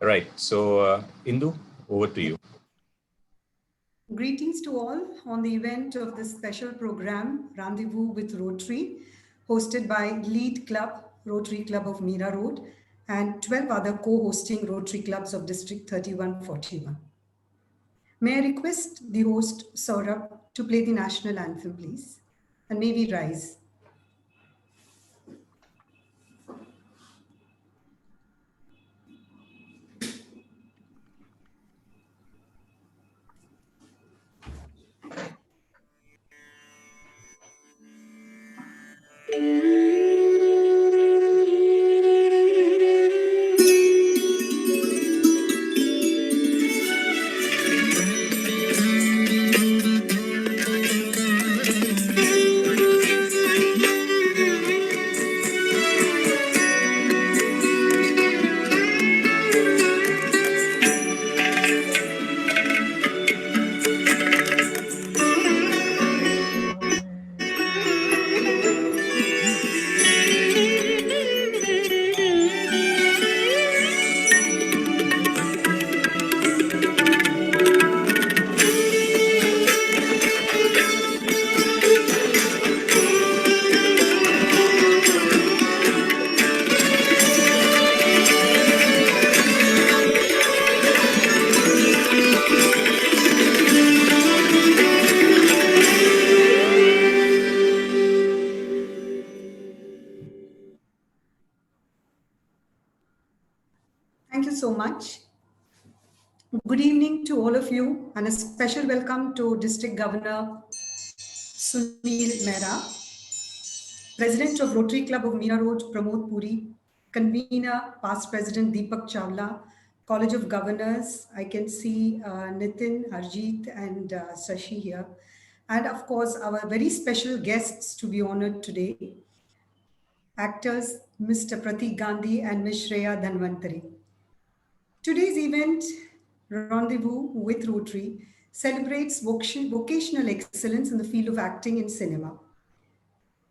Right. So, Indu, over to you. Greetings to all on the event of this special program, Rendezvous with Rotary, hosted by Lead Club, Rotary Club of Mira Road, and 12 other co-hosting Rotary Clubs of District 3141. May I request the host, Saurabh, to play the national anthem, please? And may we rise. Thank you so much. Good evening to all of you, and a special welcome to District Governor Sunil Mehra, President of Rotary Club of Mira Road, Pramod Puri, Convener, Past President Deepak Chawla, College of Governors. I can see Nitin, Arjit, and Sashi here. And of course, our very special guests to be honored today, actors Mr. Pratik Gandhi and Ms. Shreya Dhanvantari. Today's event, Rendezvous with Rotary, celebrates vocational excellence in the field of acting in cinema.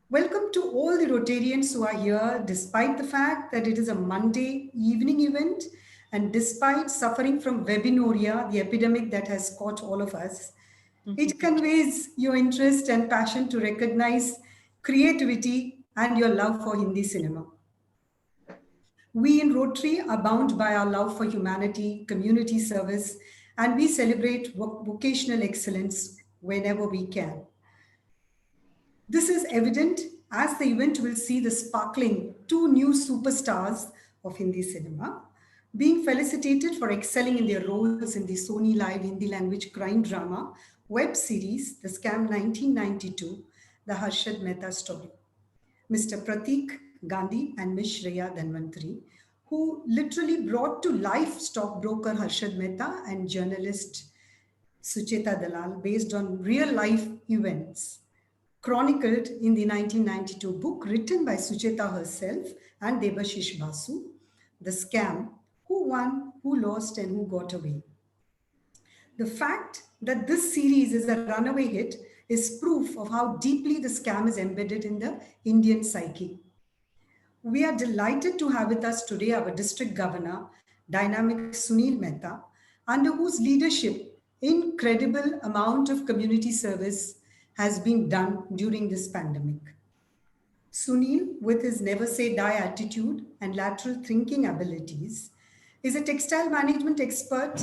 Welcome to all the Rotarians who are here, despite the fact that it is a Monday evening event and despite suffering from webinoria, the epidemic that has caught all of us. It conveys your interest and passion to recognize creativity and your love for Hindi cinema. We in Rotary are bound by our love for humanity, community service, and we celebrate vocational excellence whenever we can. This is evident as the event will see the sparkling two new superstars of Hindi cinema being felicitated for excelling in their roles in the Sony Live Hindi language crime drama web series, The Scam 1992, The Harshad Mehta Story. Mr. Pratik Gandhi and Ms. Shreya Dhanvantari, who literally brought to life stockbroker Harshad Mehta and journalist Sucheta Dalal based on real life events chronicled in the 1992 book written by Sucheta herself and Debashish Basu, The Scam, Who Won, Who Lost, and Who Got Away. The fact that this series is a runaway hit is proof of how deeply the scam is embedded in the Indian psyche. We are delighted to have with us today our district governor, dynamic Sunil Mehta, under whose leadership incredible amount of community service has been done during this pandemic. Sunil, with his never say die attitude and lateral thinking abilities, is a textile management expert,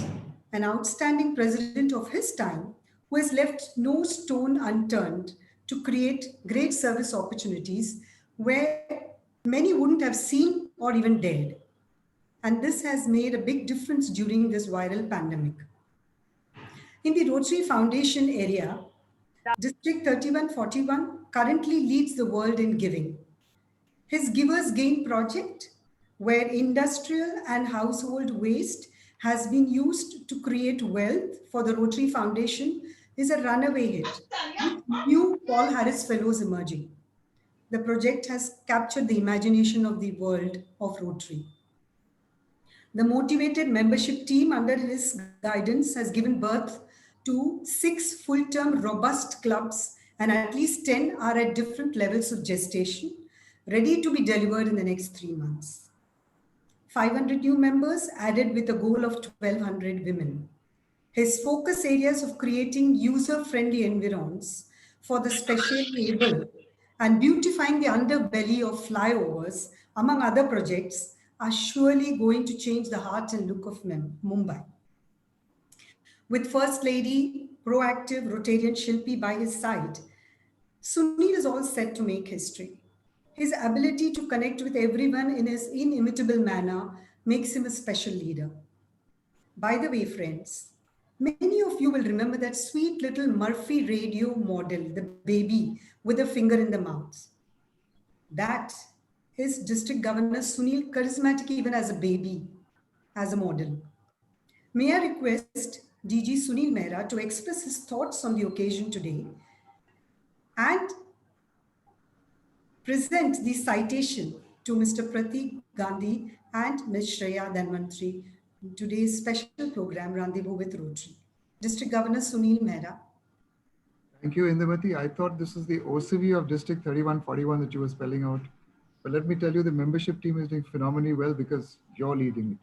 an outstanding president of his time, who has left no stone unturned to create great service opportunities where many wouldn't have seen or even dared. And this has made a big difference during this viral pandemic. In the Rotary Foundation area, District 3141 currently leads the world in giving. His Givers Gain project, where industrial and household waste has been used to create wealth for the Rotary Foundation, is a runaway hit, with new Paul Harris Fellows emerging. The project has captured the imagination of the world of Rotary. The motivated membership team under his guidance has given birth to 6 full-term robust clubs, and at least 10 are at different levels of gestation, ready to be delivered in the next 3 months. 500 new members added with a goal of 1,200 women. His focus areas of creating user-friendly environs for the specially able and beautifying the underbelly of flyovers, among other projects, are surely going to change the heart and look of Mumbai. With First Lady, proactive Rotarian Shilpi by his side, Sunil is all set to make history. His ability to connect with everyone in his inimitable manner makes him a special leader. By the way, friends, many of you will remember that sweet little Murphy radio model, the baby with a finger in the mouth. That is District Governor Sunil, charismatic even as a baby, as a model. May I request DG Sunil Mehra to express his thoughts on the occasion today and present the citation to Mr. Pratik Gandhi and Ms. Shreya Dhanvantri in today's special program, Rendezvous with Rotary. District Governor Sunil Mehra. Thank you, Indumati. I thought this was the OCV of District 3141 that you were spelling out. But let me tell you, the membership team is doing phenomenally well because you're leading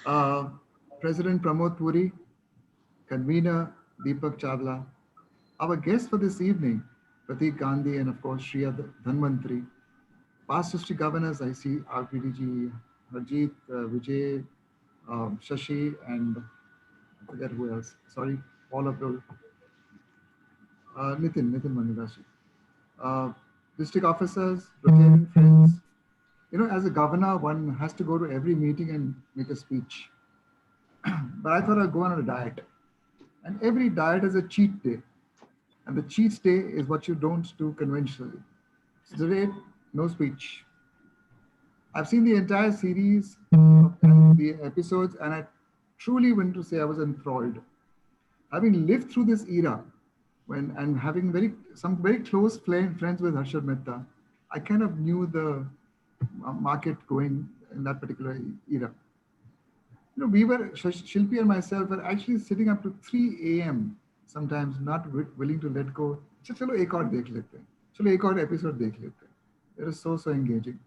it. President Pramod Puri, convener Deepak Chawla, our guests for this evening, Pratik Gandhi and of course Shreya Dhanvantri, past district governors, I see RPDG, Harjeet, Vijay, Shashi, and I forget who else. Sorry, all of those. Nitin Manigashri. District officers, Rotarian friends. You know, as a governor, one has to go to every meeting and make a speech. But I thought I'd go on a diet. And every diet has a cheat day. And the cheat day is what you don't do conventionally. So today, no speech. I've seen the entire series and the episodes, and I truly want to say I was enthralled. Having lived through this era, and having some very close friends with Harshad Mehta, I kind of knew the market going in that particular era. You know, we were, Shilpi and myself were actually sitting up to 3 a.m. sometimes, not willing to let go. Chalo ek aur dekh lete hain. Chalo ek aur episode dekh lete hain. It is so engaging.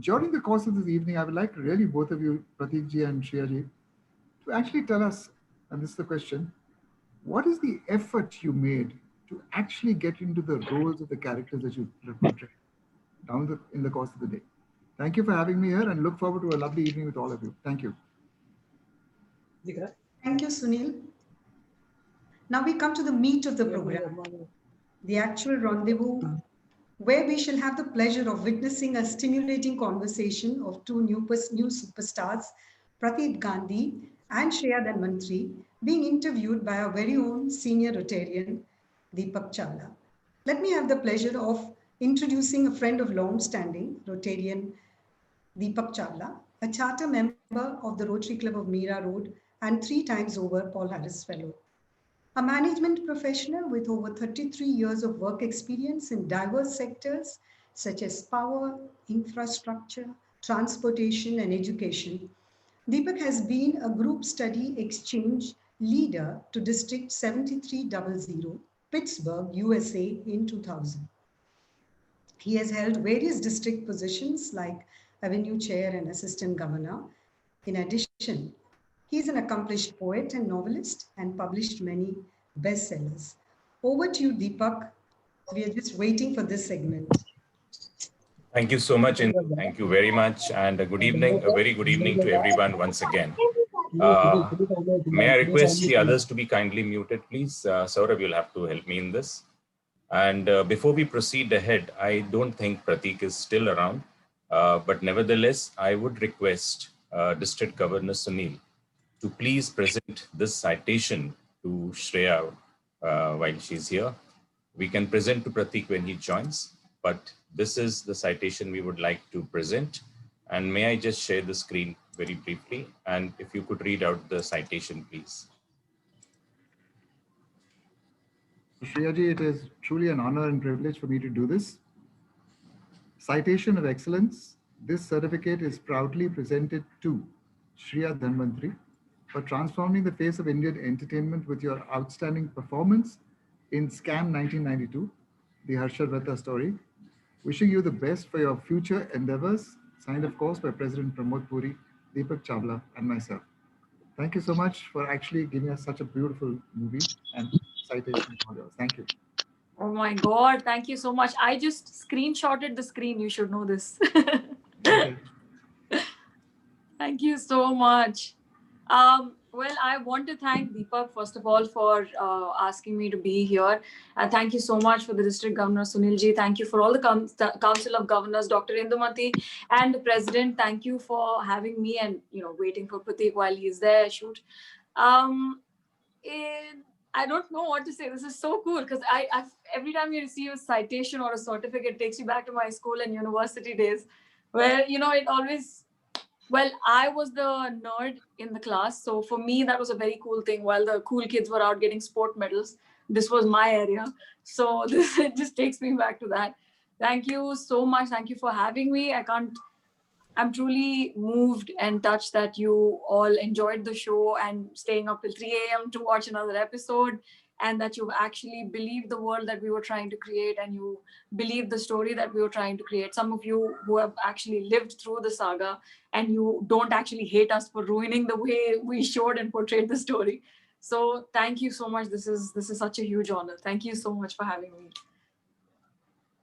During the course of this evening, I would like really both of you, Pratik ji and Shreya ji, to actually tell us, and this is the question, what is the effort you made to actually get into the roles of the characters that you portray in the course of the day? Thank you for having me here and look forward to a lovely evening with all of you. Thank you. Thank you, Sunil. Now we come to the meat of the program, the actual rendezvous, where we shall have the pleasure of witnessing a stimulating conversation of two new superstars, Pratik Gandhi and Shreya Dhanvantri, being interviewed by our very own senior Rotarian, Deepak Chawla. Let me have the pleasure of introducing a friend of long-standing Rotarian, Deepak Chawla, a charter member of the Rotary Club of Meera Road and 3 times over Paul Harris Fellow. A management professional with over 33 years of work experience in diverse sectors such as power, infrastructure, transportation, and education, Deepak has been a group study exchange leader to District 7300, Pittsburgh, USA in 2000. He has held various district positions like Avenue Chair and Assistant Governor. In addition, he is an accomplished poet and novelist and published many bestsellers. Over to you, Deepak. We are just waiting for this segment. Thank you so much, and thank you very much. And a good evening, a very good evening to everyone once again. May I request the others to be kindly muted, please? Saurabh, you'll have to help me in this. And before we proceed ahead, I don't think Pratik is still around, but nevertheless, I would request District Governor Sunil to please present this citation to Shreya while she's here. We can present to Pratik when he joins, but this is the citation we would like to present. And may I just share the screen very briefly? And if you could read out the citation, please. Shreya ji, it is truly an honor and privilege for me to do this. Citation of Excellence. This certificate is proudly presented to Shreya Dhanvantri for transforming the face of Indian entertainment with your outstanding performance in Scam 1992, the Harshad Mehta story, Wishing you the best for your future endeavors. Signed, of course, by President Pramod Puri, Deepak Chawla, and myself. Thank you so much for actually giving us such a beautiful movie and citation all yours. Thank you. Oh my God, thank you so much. I just screenshotted the screen. You should know this. Okay. Thank you so much. Well, I want to thank Deepak, first of all, for asking me to be here. Thank you so much for the District Governor, Sunilji. Thank you for all the Council of Governors, Dr. Indumati, and the President. Thank you for having me and, waiting for Prateek while he's there, shoot. I don't know what to say. This is so cool because I every time you receive a citation or a certificate, it takes you back to my school and university days where, it always, well, I was the nerd in the class. So for me, that was a very cool thing. While the cool kids were out getting sport medals, this was my area. So it just takes me back to that. Thank you so much. Thank you for having me. I'm truly moved and touched that you all enjoyed the show and staying up till 3 a.m. to watch another episode, and that you've actually believed the world that we were trying to create and you believe the story that we were trying to create. Some of you who have actually lived through the saga and you don't actually hate us for ruining the way we showed and portrayed the story. So thank you so much. This is such a huge honor. Thank you so much for having me.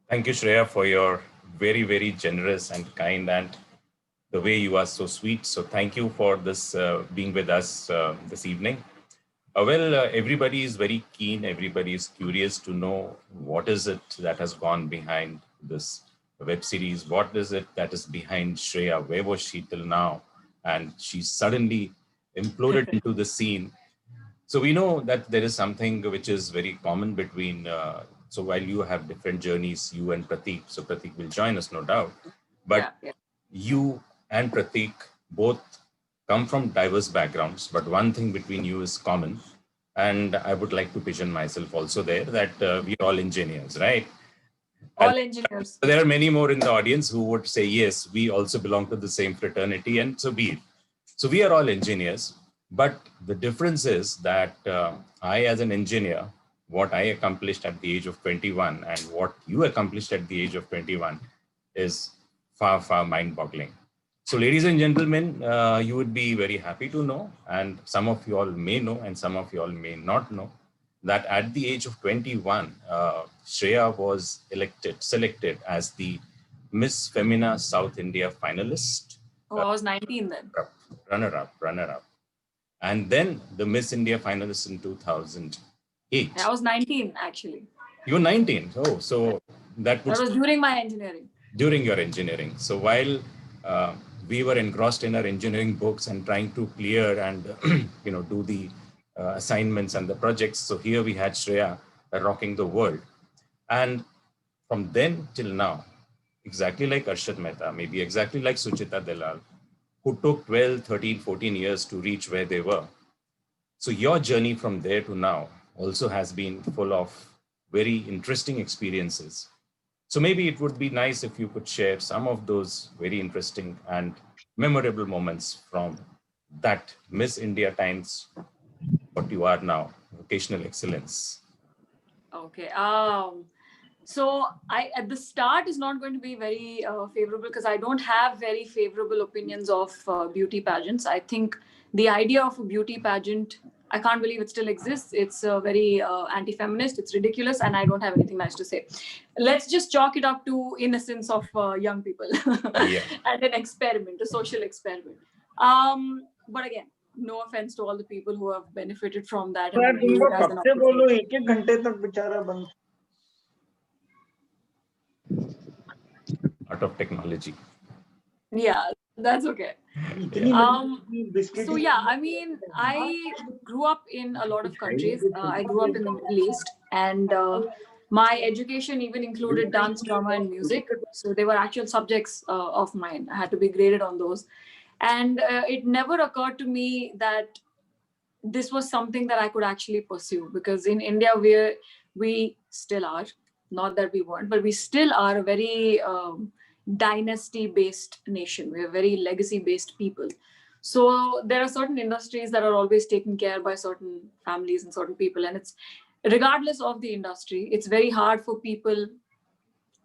Thank you, Shreya, for your very, very generous and kind, and the way you are so sweet. So thank you for this being with us this evening. Everybody is very keen. Everybody is curious to know what is it that has gone behind this web series. What is it that is behind Shreya? Where was she till now? And she suddenly imploded into the scene. So we know that there is something which is very common between, so while you have different journeys, you and Prateek, so Prateek will join us, no doubt. But you and Prateek both come from diverse backgrounds, but one thing between you is common. And I would like to pigeon myself also there that we're all engineers, right? All engineers. There are many more in the audience who would say, yes, we also belong to the same fraternity, and so be it. So we are all engineers, but the difference is that I, as an engineer, what I accomplished at the age of 21 and what you accomplished at the age of 21 is far, far mind-boggling. So ladies and gentlemen, you would be very happy to know, and some of you all may know and some of you all may not know, that at the age of 21, Shreya was selected as the Miss Femina South India finalist. Oh, I was 19 then. Runner-up. And then the Miss India finalist in 2008. I was 19 actually. You were 19. Oh, so that was during my engineering. During your engineering. So while we were engrossed in our engineering books and trying to clear and do the assignments and the projects. So here we had Shreya rocking the world. And from then till now, exactly like Arshad Mehta, maybe exactly like Suchita Dalal, who took 12, 13, 14 years to reach where they were. So your journey from there to now also has been full of very interesting experiences. So maybe it would be nice if you could share some of those very interesting and memorable moments from that Miss India times, what you are now, vocational excellence. Okay. So at the start is not going to be very favorable because I don't have very favorable opinions of beauty pageants. I think the idea of a beauty pageant, I can't believe it still exists. It's very anti-feminist. It's ridiculous, and I don't have anything nice to say. Let's just chalk it up to innocence of young people and an experiment, a social experiment. But again, no offense to all the people who have benefited from that. Art of technology. Yeah, that's okay. So yeah, I mean, I grew up in a lot of countries. I grew up in the Middle East, and my education even included dance, drama, and music. So they were actual subjects of mine. I had to be graded on those. And it never occurred to me that this was something that I could actually pursue, because in India, we still are, not that we weren't, but we still are a very dynasty-based nation. We're very legacy-based people. So there are certain industries that are always taken care by certain families and certain people. And it's regardless of the industry, it's very hard for people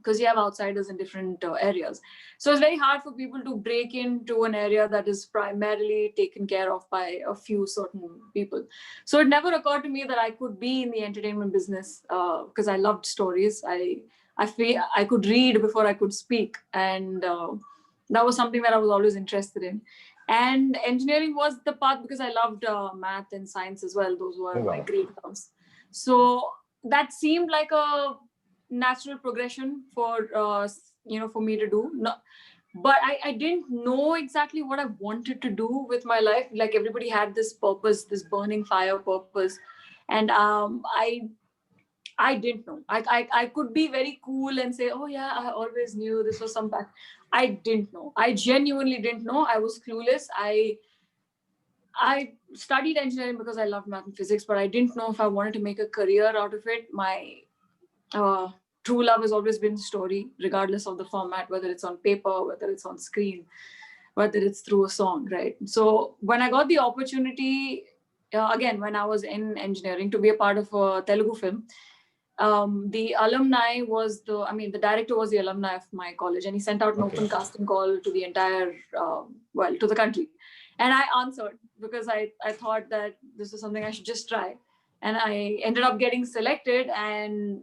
because you have outsiders in different areas. So it's very hard for people to break into an area that is primarily taken care of by a few certain people. So it never occurred to me that I could be in the entertainment business because I loved stories. I feel I could read before I could speak, and that was something that I was always interested in. And engineering was the path because I loved math and science as well. Those were my great loves. So that seemed like a natural progression for for me to do. No, but I didn't know exactly what I wanted to do with my life. Like everybody had this purpose, this burning fire purpose, and I didn't know. I could be very cool and say, oh yeah, I always knew this was some path. I didn't know. I genuinely didn't know. I was clueless. I studied engineering because I loved math and physics, but I didn't know if I wanted to make a career out of it. My true love has always been story, regardless of the format, whether it's on paper, whether it's on screen, whether it's through a song, right? So when I got the opportunity, again, when I was in engineering, to be a part of a Telugu film, the alumni was the director was the alumni of my college, and he sent out an open casting call to the entire, to the country. And I answered because I thought that this is something I should just try. And I ended up getting selected, and,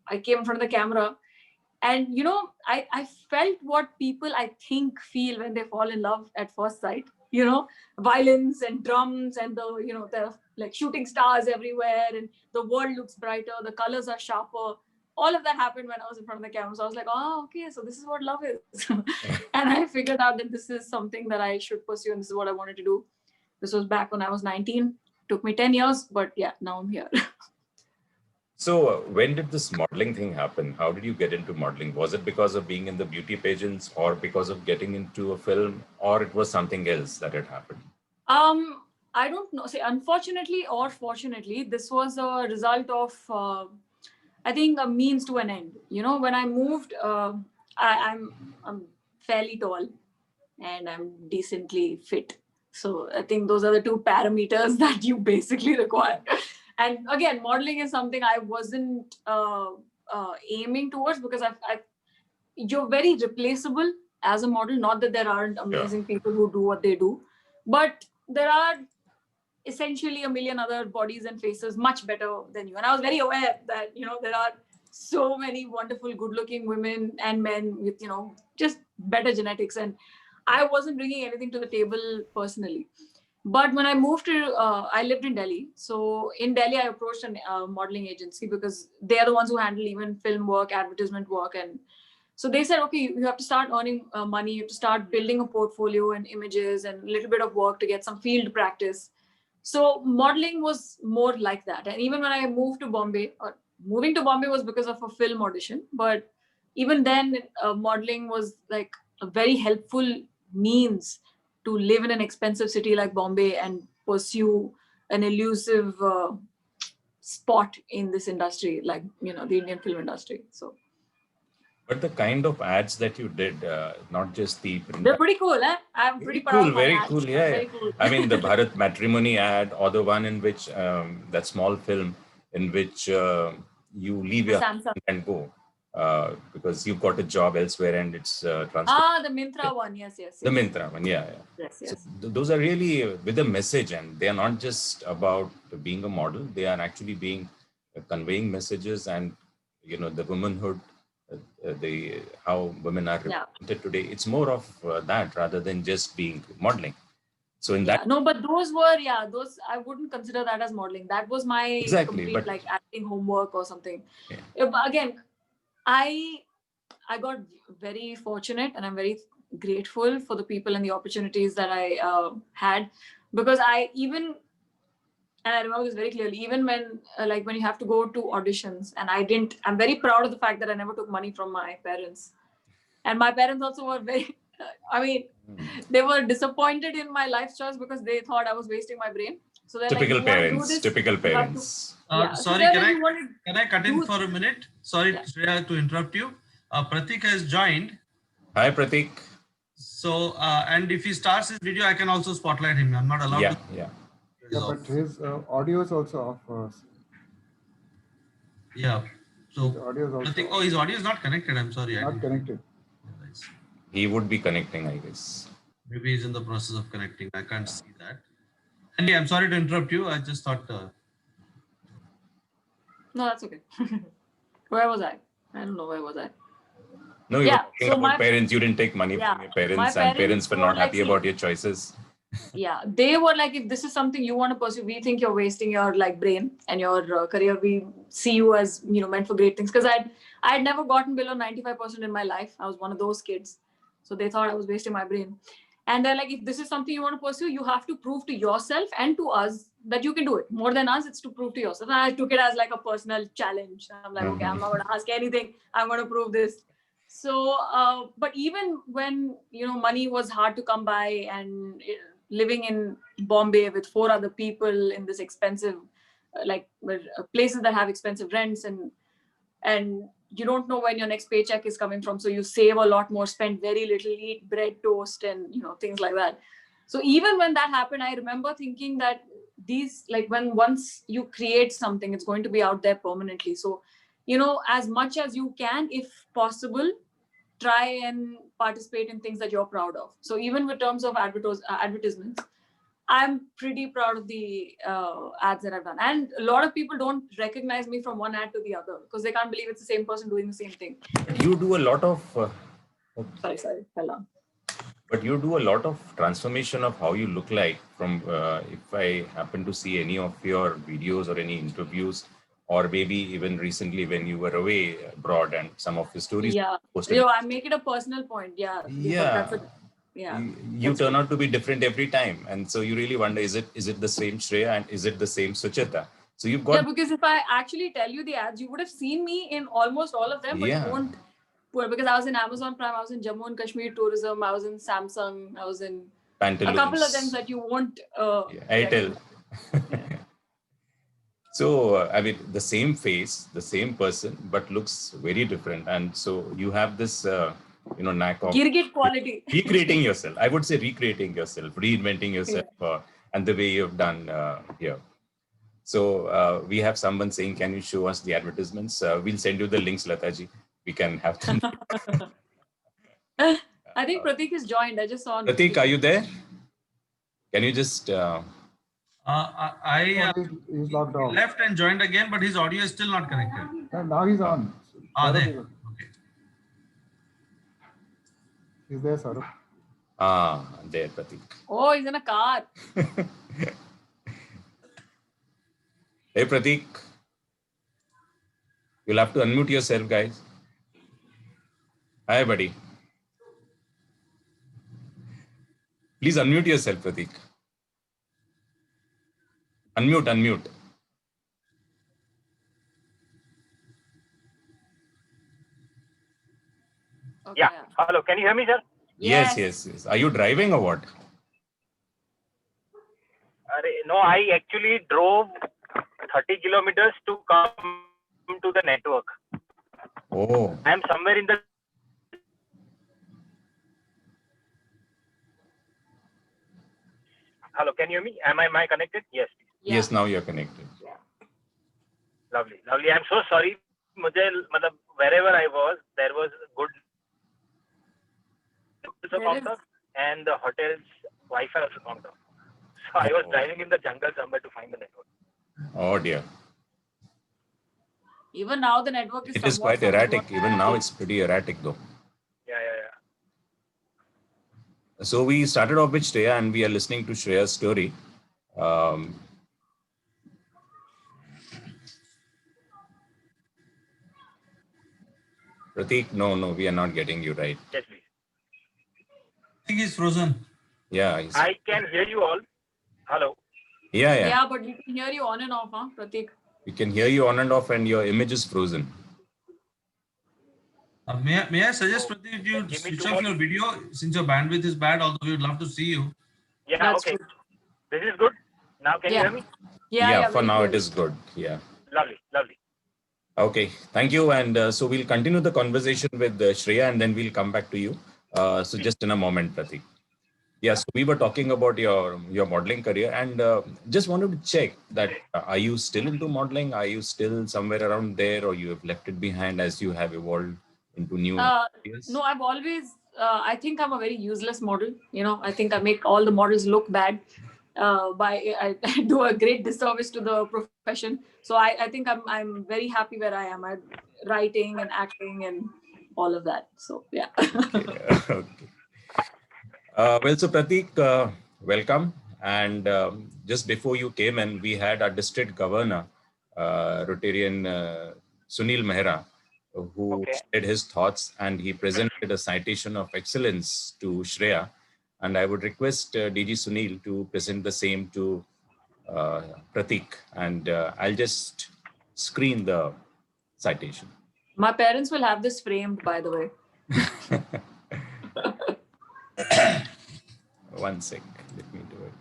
I came in front of the camera, and, I felt what people I think feel when they fall in love at first sight, violins and drums and the like shooting stars everywhere, and the world looks brighter, the colors are sharper. All of that happened when I was in front of the camera. So I was like, oh, okay, so this is what love is. And I figured out that this is something that I should pursue, and this is what I wanted to do. This was back when I was 19. Took me 10 years, but yeah, now I'm here. So when did this modeling thing happen? How did you get into modeling? Was it because of being in the beauty pageants, or because of getting into a film, or it was something else that had happened? I don't know. See, unfortunately or fortunately, this was a result of, I think, a means to an end. When I moved, I'm fairly tall and I'm decently fit. So I think those are the two parameters that you basically require. And again, modeling is something I wasn't aiming towards, because you're very replaceable as a model. Not that there aren't amazing people who do what they do, but there are essentially a million other bodies and faces much better than you. And I was very aware that, there are so many wonderful, good-looking women and men with, just better genetics. And I wasn't bringing anything to the table personally. But when I moved to, I lived in Delhi. So in Delhi, I approached a modeling agency because they are the ones who handle even film work, advertisement work. And so they said, okay, you have to start earning money. You have to start building a portfolio and images and a little bit of work to get some field practice. So modeling was more like that. And even when I moved to Bombay, moving to Bombay was because of a film audition. But even then, modeling was like a very helpful means to live in an expensive city like Bombay and pursue an elusive spot in this industry, like, the Indian film industry. So. But the kind of ads that you did, not just the print. They're pretty cool, eh? I'm pretty proud of my very ads. cool, yeah. Very cool. I mean, the Bharat Matrimony ad, or the one in which, that small film in which you leave your husband and go because you've got a job elsewhere and it's transferred. The Myntra one, yes. The Myntra one, yeah. Yes. So those are really with a message, and they are not just about being a model. They are actually conveying messages, and, the womanhood, how women are represented today. It's more of that rather than just being modeling. So in that, no, but those were those I wouldn't consider that as modeling. That was my complete like acting homework or something. Yeah. Again, I got very fortunate, and I'm very grateful for the people and the opportunities that I had, because and I remember this very clearly, even when when you have to go to auditions, and I'm very proud of the fact that I never took money from my parents. And my parents also were very, they were disappointed in my life choice because they thought I was wasting my brain. So they're typical parents. Sorry, can I cut in for a minute? Sorry, Shreya, to interrupt you. Pratik has joined. Hi, Pratik. So, and if he starts his video, I can also spotlight him. I'm not allowed to. Yeah, but his audio is also off. Yeah. So, The audio is also Pratik, oh, his audio is not connected. I'm sorry. I not didn't connected. realize. He would be connecting, I guess. Maybe he's in the process of connecting. I can't see that. Andy, I'm sorry to interrupt you. I just thought. No, that's okay. Where was I? I don't know. Where was I? No, you Yeah, were talking so about my- parents. You didn't take money Yeah, from your parents, my and parents parents were were not like, happy see- about your choices. Yeah, they were like, if this is something you want to pursue, we think you're wasting your like brain and your career. We see you as meant for great things. Because I'd never gotten below 95% in my life. I was one of those kids, so they thought I was wasting my brain. And they're like, if this is something you want to pursue, you have to prove to yourself and to us that you can do it. More than us, it's to prove to yourself. And I took it as like a personal challenge. I'm like, okay, I'm not going to ask anything. I'm going to prove this. So, but even when money was hard to come by, and living in Bombay with 4 other people in this expensive, places that have expensive rents, and you don't know when your next paycheck is coming from, so you save a lot more, spend very little, eat bread, toast, and things like that. So even when that happened, I remember thinking that once you create something, it's going to be out there permanently. So as much as you can, if possible, try and participate in things that you're proud of. So even with terms of advertisements, I'm pretty proud of the ads that I've done. And a lot of people don't recognize me from one ad to the other because they can't believe it's the same person doing the same thing. You do a lot of. Sorry, fell down. But you do a lot of transformation of how you look like from, if I happen to see any of your videos or any interviews, or maybe even recently when you were away abroad and some of the stories. Yeah, posted. I make it a personal point. Yeah. Yeah. You turn out to be different every time. And so you really wonder, is it the same Shreya and is it the same Sucheta? So you've got. Yeah, because if I actually tell you the ads, you would have seen me in almost all of them, but you won't. Because I was in Amazon Prime, I was in Jammu and Kashmir Tourism, I was in Samsung, I was in Pantaloons. A couple of them that you won't. Airtel. So, I mean, the same face, the same person, but looks very different. And so you have this, knack of Girgit quality. recreating yourself. I would say recreating yourself, reinventing yourself, and the way you've done here. So we have someone saying, can you show us the advertisements? We'll send you the links, Lataji. We can have them. I think Pratik is joined. I just saw. Pratik, are you there? Can you just... He's logged off. Left and joined again, but his audio is still not connected. Now he's on. There. Okay. He's there, Saurabh. There, Pratik. Oh, he's in a car. Hey, Pratik. You'll have to unmute yourself, guys. Hi, buddy. Please unmute yourself, Pratik. Unmute. Okay, yeah. Hello. Can you hear me, sir? Yes. Are you driving or what? No, I actually drove 30 kilometers to come to the network. Oh. I am somewhere in the... Hello, can you hear me? Am I connected? Yes. Yeah. Yes, now you're connected. Lovely. I'm so sorry. Wherever I was, there was good counter and the hotel's Wi-Fi also counter. So I was driving in the jungle somewhere to find the network. Oh dear. Even now the network is. It is quite erratic. Even now it's pretty erratic though. Yeah. So we started off with Shreya and we are listening to Shreya's story. Pratik, no, we are not getting you right. Yes, please. I think he's frozen. Yeah. I can hear you all. Hello. Yeah. Yeah, but we can hear you on and off, Pratik? We can hear you on and off and your image is frozen. May I suggest, Pratik, you switch off your video since your bandwidth is bad, although we would love to see you. Yeah, That's okay. true. This is good. Now can you hear me? Yeah, For now it is good. Yeah. Lovely. Okay, thank you. And so we'll continue the conversation with Shreya and then we'll come back to you. So just in a moment, Pratik. Yes, we were talking about your modeling career, and just wanted to check that are you still into modeling? Are you still somewhere around there, or you have left it behind as you have evolved into new areas? No, I've always. I think I'm a very useless model. I think I make all the models look bad. I do a great disservice to the profession. So I think I'm very happy where I am. I'm writing and acting and all of that. So yeah. Okay. Well, so Pratik, welcome. And just before you came in, we had our district governor, Rotarian Sunil Mehra, who shared his thoughts, and he presented a citation of excellence to Shreya. And I would request DG Sunil to present the same to Pratik. And I'll just screen the citation. My parents will have this framed, by the way. One sec, let me do it.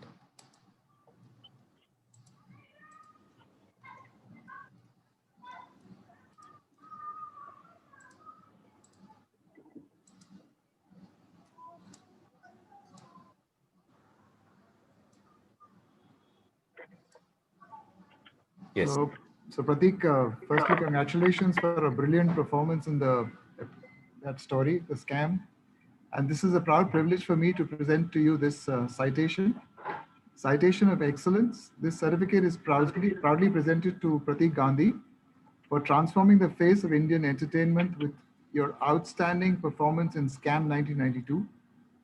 Yes. So Pratik, firstly, congratulations for a brilliant performance in that story, The Scam. And this is a proud privilege for me to present to you this citation of excellence. This certificate is proudly presented to Pratik Gandhi for transforming the face of Indian entertainment with your outstanding performance in Scam 1992,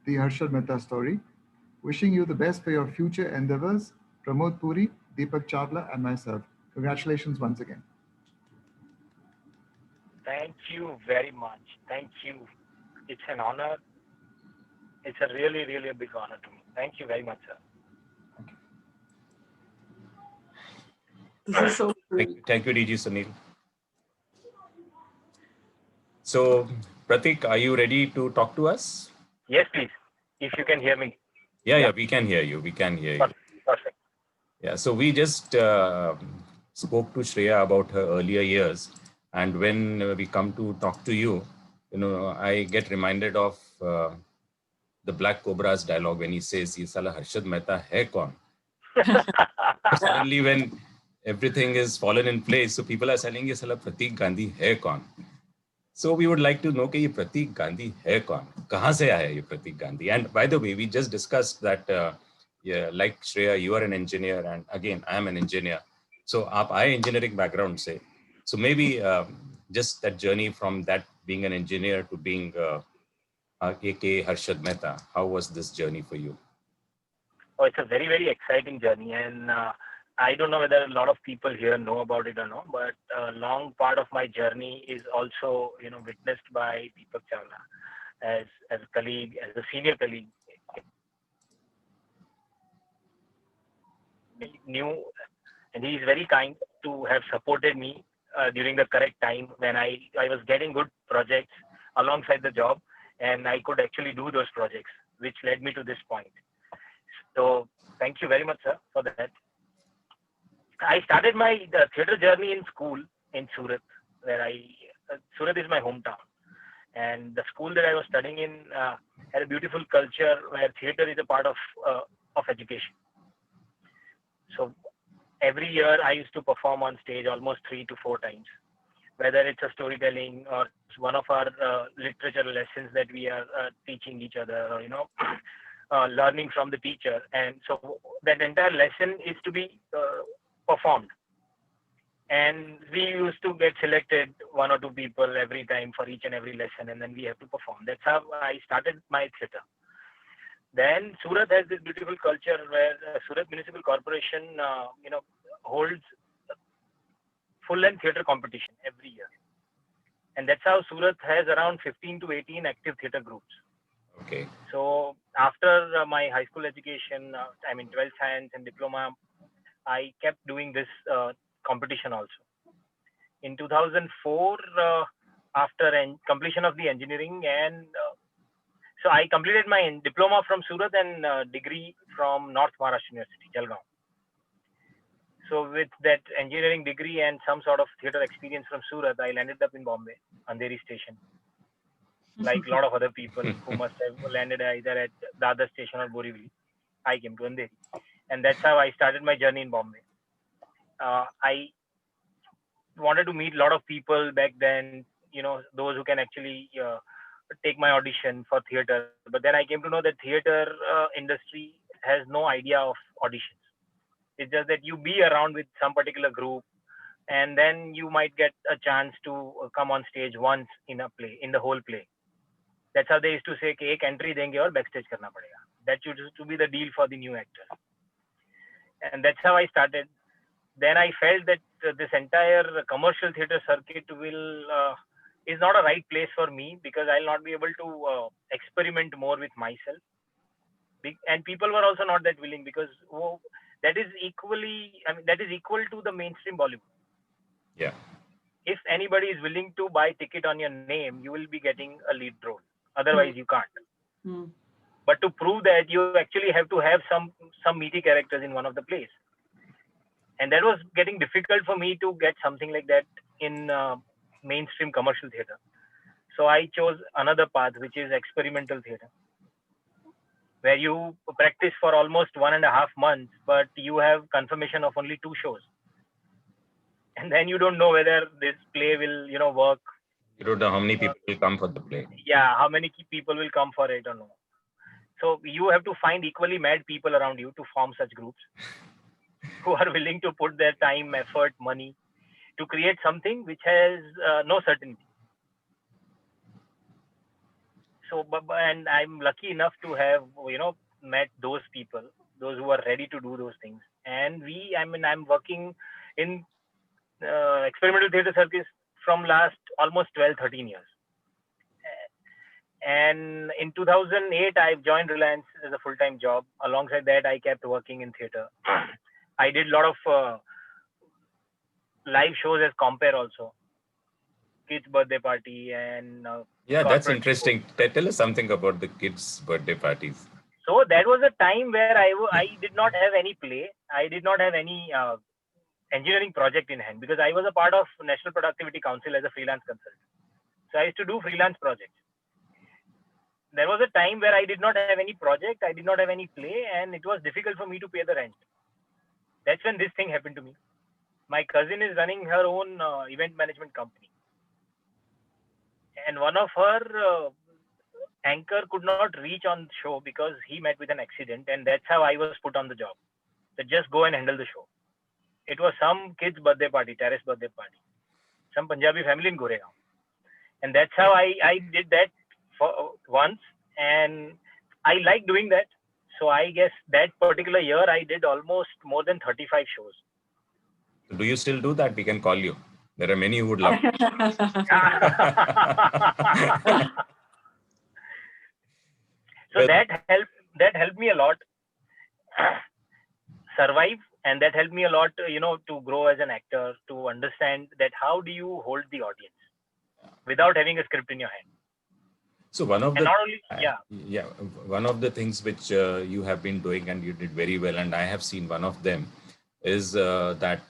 the Harshad Mehta story. Wishing you the best for your future endeavors, Pramod Puri, Deepak Chawla, and myself. Congratulations once again. Thank you very much. Thank you. It's an honor. It's a really, really a big honor to me. Thank you very much, sir. This is so cool. Thank you, DG Sunil. So, Pratik, are you ready to talk to us? Yes, please. If you can hear me. Yeah, we can hear you. We can hear you. Perfect. Yeah, so we just spoke to Shreya about her earlier years. And when we come to talk to you, I get reminded of the Black Cobra's dialogue when he says, "Ye sala Harshad Mehta hai kaun?" Suddenly, when everything is fallen in place, so people are saying, "Ye sala Pratik Gandhi hai kaun?" So we would like to know कि ये प्रतीक गांधी है कौन? कहाँ से आया ये प्रतीक Gandhi? And by the way, we just discussed that, like Shreya, you are an engineer, and again, I am an engineer. So आप आए engineering background से. So maybe just that journey from that being an engineer to being A.K. Harshad Mehta, how was this journey for you? Oh, it's a very, very exciting journey, and I don't know whether a lot of people here know about it or not, but a long part of my journey is also, witnessed by Deepak Chawla as a colleague, as a senior colleague. He knew, and he is very kind to have supported me during the correct time when I was getting good projects alongside the job, and I could actually do those projects, which led me to this point. So thank you very much, sir, for that. I started my theatre journey in school in Surat, where Surat is my hometown. And the school that I was studying in had a beautiful culture where theatre is a part of education. So every year I used to perform on stage almost 3 to 4 times, whether it's a storytelling or one of our literature lessons that we are teaching each other, learning from the teacher. And so that entire lesson is to be performed. And we used to get selected 1 or 2 people every time for each and every lesson, and then we have to perform. That's how I started my theatre. Then Surat has this beautiful culture where Surat Municipal Corporation, holds full-length theatre competition every year. And that's how Surat has around 15 to 18 active theatre groups. Okay. So after my high school education, 12th science and diploma, I kept doing this competition also. In 2004, after completion of the engineering, and so I completed my diploma from Surat and degree from North Maharashtra University, Jalgaon. So with that engineering degree and some sort of theatre experience from Surat, I landed up in Bombay, Andheri Station. like a lot of other people who must have landed either at Dadar station or Borivali. I came to Andheri, and that's how I started my journey in Bombay. I wanted to meet a lot of people back then, those who can actually take my audition for theater. But then I came to know that theater industry has no idea of auditions. It's just that you be around with some particular group, and then you might get a chance to come on stage once in a play, in the whole play. That's how they used to say, "Ek entry denge aur backstage karna padega." That used to be the deal for the new actors. And that's how I started. Then I felt that this entire commercial theater circuit is not a right place for me, because I'll not be able to experiment more with myself. And people were also not that willing, because that is equal to the mainstream Bollywood. Yeah. If anybody is willing to buy ticket on your name, you will be getting a lead role. Otherwise, you can't. But to prove that, you actually have to have some meaty characters in one of the plays. And that was getting difficult for me to get something like that in mainstream commercial theater. So I chose another path, which is experimental theater, where you practice for almost 1.5 months, but you have confirmation of only 2 shows. And then you don't know whether this play will, work. You don't know how many people will come for the play. Yeah, how many people will come for it or no. So you have to find equally mad people around you to form such groups who are willing to put their time, effort, money to create something which has no certainty. So, and I'm lucky enough to have, met those people, those who are ready to do those things. And I'm working in experimental theater circus from last almost 12-13 years. And in 2008, I joined Reliance as a full-time job. Alongside that, I kept working in theater. I did a lot of live shows as compare also. Kids' birthday party and yeah, that's interesting. Tell us something about the kids' birthday parties. So that was a time where I did not have any play. I did not have any engineering project in hand, because I was a part of National Productivity Council as a freelance consultant. So I used to do freelance projects. There was a time where I did not have any project, I did not have any play, and it was difficult for me to pay the rent. That's when this thing happened to me. My cousin is running her own event management company. And one of her anchor could not reach on the show because he met with an accident, and that's how I was put on the job. So just go and handle the show. It was some kid's birthday party, terrace birthday party, some Punjabi family in Goregaon. And that's how I did that for once, and I like doing that. So I guess that particular year I did almost more than 35 shows. Do you still do that? We can call you. There are many who would love to. So that helped me a lot survive, and that helped me a lot, to grow as an actor, to understand that how do you hold the audience without having a script in your hand. So one of one of the things which you have been doing and you did very well, and I have seen one of them, is that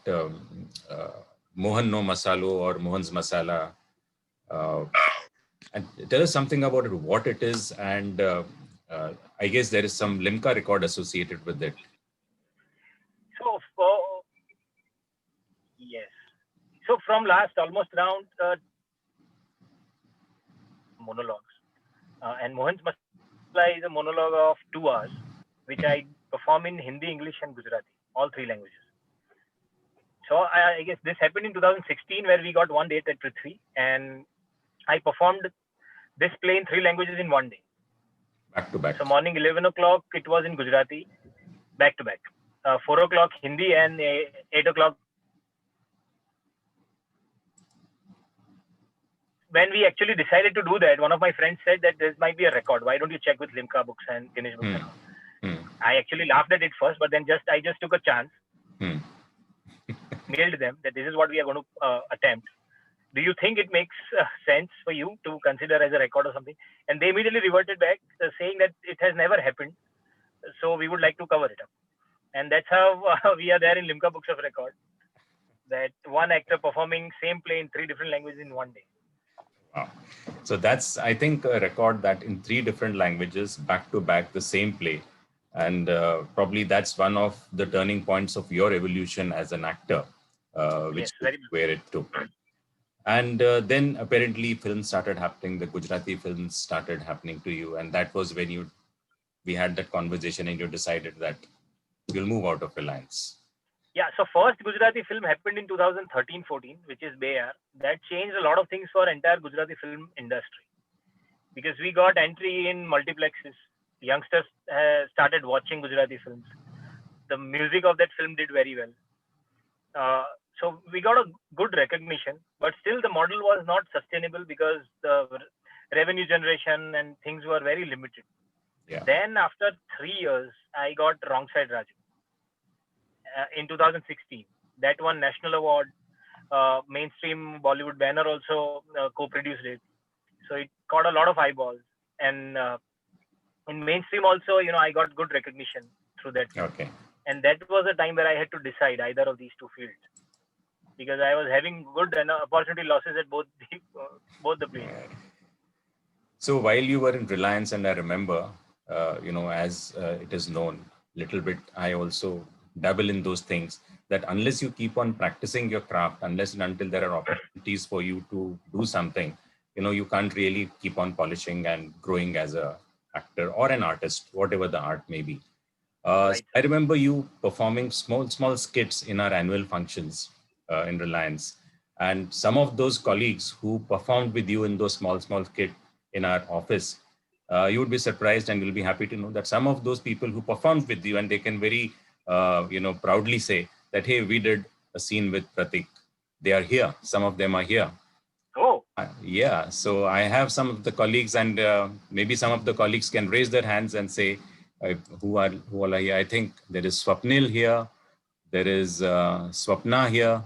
Mohan No Masalo or Mohan's Masala. And tell us something about it, what it is, and I guess there is some Limca record associated with it. So from last almost around monologues. And Mohan's Masala is a monologue of 2 hours, which I perform in Hindi, English, and Gujarati, all 3 languages. So I guess this happened in 2016, where we got one date at Prithvi, and I performed this play in 3 languages in one day. Back to back. So morning 11 o'clock, it was in Gujarati, back to back. 4 o'clock Hindi, and 8 o'clock. When we actually decided to do that, one of my friends said that this might be a record. Why don't you check with Limca Books and Guinness Books? I actually laughed at it first, but then I just took a chance. Mailed them that this is what we are going to attempt. Do you think it makes sense for you to consider as a record or something? And they immediately reverted back saying that it has never happened. So we would like to cover it up. And that's how we are there in Limca Books of Record. That one actor performing same play in 3 different languages in one day. Wow. So that's, I think, a record that in 3 different languages, back to back, the same play. And probably that's one of the turning points of your evolution as an actor, which Yes, where it took. And then apparently films started happening, the Gujarati films started happening to you. And that was when we had that conversation and you decided that you'll move out of Reliance. Yeah, so first Gujarati film happened in 2013-14, which is Bayar. That changed a lot of things for entire Gujarati film industry. Because we got entry in multiplexes. Youngsters started watching Gujarati films. The music of that film did very well. So we got a good recognition, but still the model was not sustainable because the revenue generation and things were very limited. Yeah. Then after 3 years, I got Wrong Side Raju in 2016. That won National Award. Mainstream Bollywood banner also co-produced it. So it got a lot of eyeballs. And in mainstream also, I got good recognition through that film. Okay. And that was a time where I had to decide either of these 2 fields. Because I was having good opportunity losses at both the places. So while you were in Reliance, and I remember, as it is known, little bit, I also dabble in those things, that unless you keep on practicing your craft, unless and until there are opportunities for you to do something, you can't really keep on polishing and growing as a actor or an artist, whatever the art may be. Right. I remember you performing small skits in our annual functions in Reliance. And some of those colleagues who performed with you in those small skits in our office, you would be surprised and you'll be happy to know that some of those people who performed with you, and they can very, proudly say that, hey, we did a scene with Pratik. They are here. Some of them are here. Oh. Yeah. So I have some of the colleagues, and maybe some of the colleagues can raise their hands and say, who are here. I think there is Swapnil here. There is Swapna here.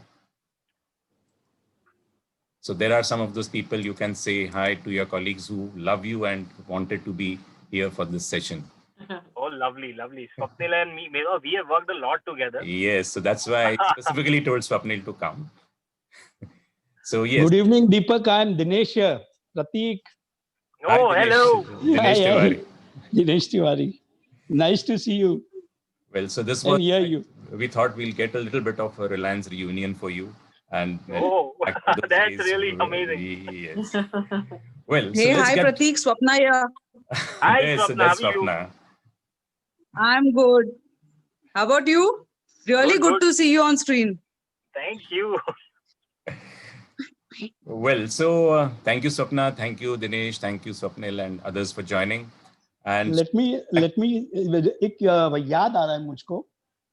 So there are some of those people you can say hi to, your colleagues who love you and wanted to be here for this session. Oh, lovely. Swapnil and me, we have worked a lot together. Yes, so that's why I specifically told Swapnil to come. So yes. Good evening, Deepak. I am Dinesh here. Pratik. Oh, hi, Dinesh. hello. Dinesh Tiwari. Dinesh Tiwari. Nice to see you. Well, so this was, hear you. We thought we'll get a little bit of a Reliance reunion for you. And that's days, really amazing. Yes. Well, hey, so hi Pratik, Swapna here. Hi, yes, Swapna. so that's How are you? Swapna. I'm good. How about you? Really good to see you on screen. Thank you. Well, so thank you, Swapna. Thank you, Dinesh. Thank you, Swapnil, and others for joining. And let me एक याद आ रहा है मुझको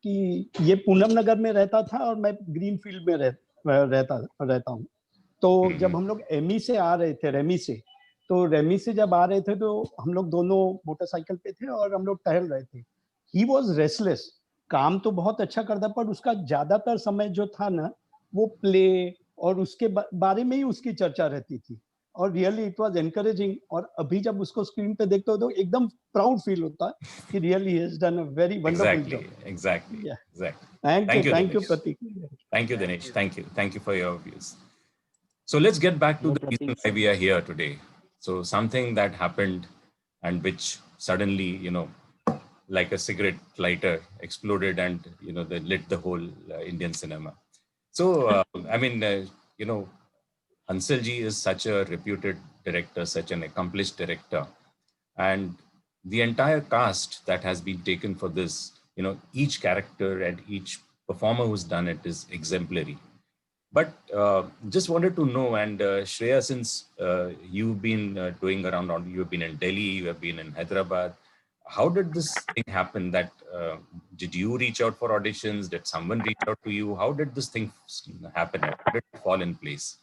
कि ये पूनम नगर में रहता था और मैं ग्रीन फील्ड में रहता हूँ. तो जब हम लोग एमी से आ रहे थे, रेमी से जब आ रहे थे तो हम लोग दोनों मोटरसाइकिल पे थे और हम लोग टहल रहे थे. He was restless. काम तो बहुत अच्छा करता, पर उसका ज्यादातर समय जो था ना, वो प्ले और उसके बारे में ही उसकी चर्चा रहती थी. और रियली इट वाज एनकरेजिंग. और अभी जब उसको स्क्रीन पे देखते हो तो एकदम प्राउड फील होता है कि really he has done a very wonderful job. Exactly. Thank you Pratik. Thank you, Dinesh. Thank you for your views. So let's get back to the reason why we are here today. So something that happened and which suddenly, like a cigarette lighter exploded and, they lit the whole Indian cinema. So, Anselji is such a reputed director, such an accomplished director. And the entire cast that has been taken for this, each character and each performer who's done it is exemplary. But just wanted to know, and Shreya, since you've been doing around, you've been in Delhi, you have been in Hyderabad, how did this thing happen? That did you reach out for auditions? Did someone reach out to you? How did this thing happen? How did it fall in place?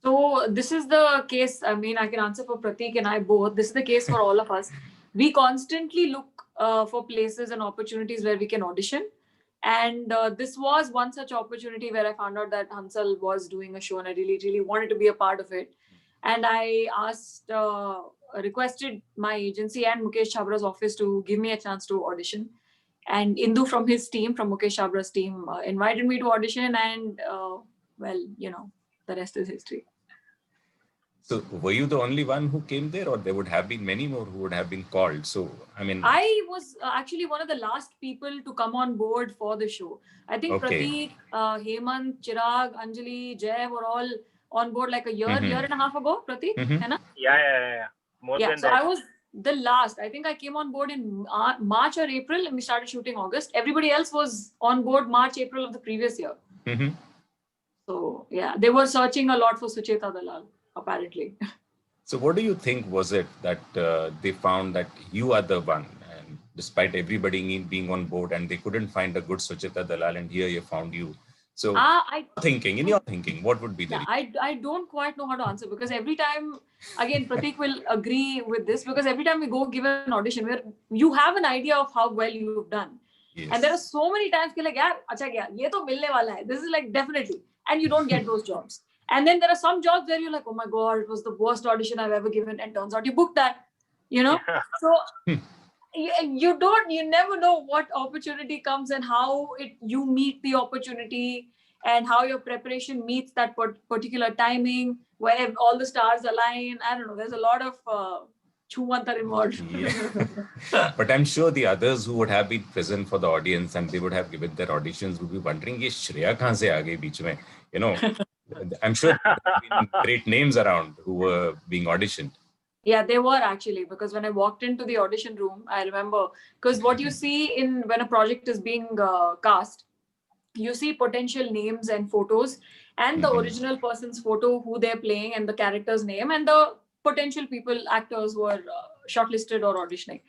So this is the case. I mean, I can answer for Pratik and I both. This is the case for all of us. We constantly look for places and opportunities where we can audition. And this was one such opportunity where I found out that Hansal was doing a show and I really, really wanted to be a part of it. And I requested my agency and Mukesh Chabra's office to give me a chance to audition. And Indu from his team, from Mukesh Chabra's team, invited me to audition. And the rest is history. So were you the only one who came there, or there would have been many more who would have been called? So, I mean, I was actually one of the last people to come on board for the show. I think okay. Prateek, Hemant, Chirag, Anjali, Jay were all on board like a year and a half ago, Prateek? Yeah. More than so that. I was the last. I think I came on board in March or April, and we started shooting August. Everybody else was on board March, April of the previous year. So yeah, they were searching a lot for Sucheta Dalal, apparently. So what do you think was it that they found that you are the one, and despite everybody being on board and they couldn't find a good Sucheta Dalal, and here you found you. So in your thinking, what would be the reason? I don't quite know how to answer, because every time, again, Prateek will agree with this, because every time we go give an audition where you have an idea of how well you've done. Yes. And there are so many times like, yaar, acha kya, ye to milne wala hai. This is like definitely. And you don't get those jobs. And then there are some jobs where you're like, oh my God, it was the worst audition I've ever given. And turns out you booked that, So you never know what opportunity comes and how you meet the opportunity and how your preparation meets that particular timing, where all the stars align. I don't know. There's a lot of chumantar involved. But I'm sure the others who would have been present for the audience and they would have given their auditions would be wondering, ye Shreya kahan se aa gayi beech mein? I'm sure there have been great names around who were being auditioned. Yeah, they were actually, because when I walked into the audition room, I remember, because what you see when a project is being cast, you see potential names and photos and the original person's photo, who they're playing, and the character's name, and the potential actors who are shortlisted or auditioning.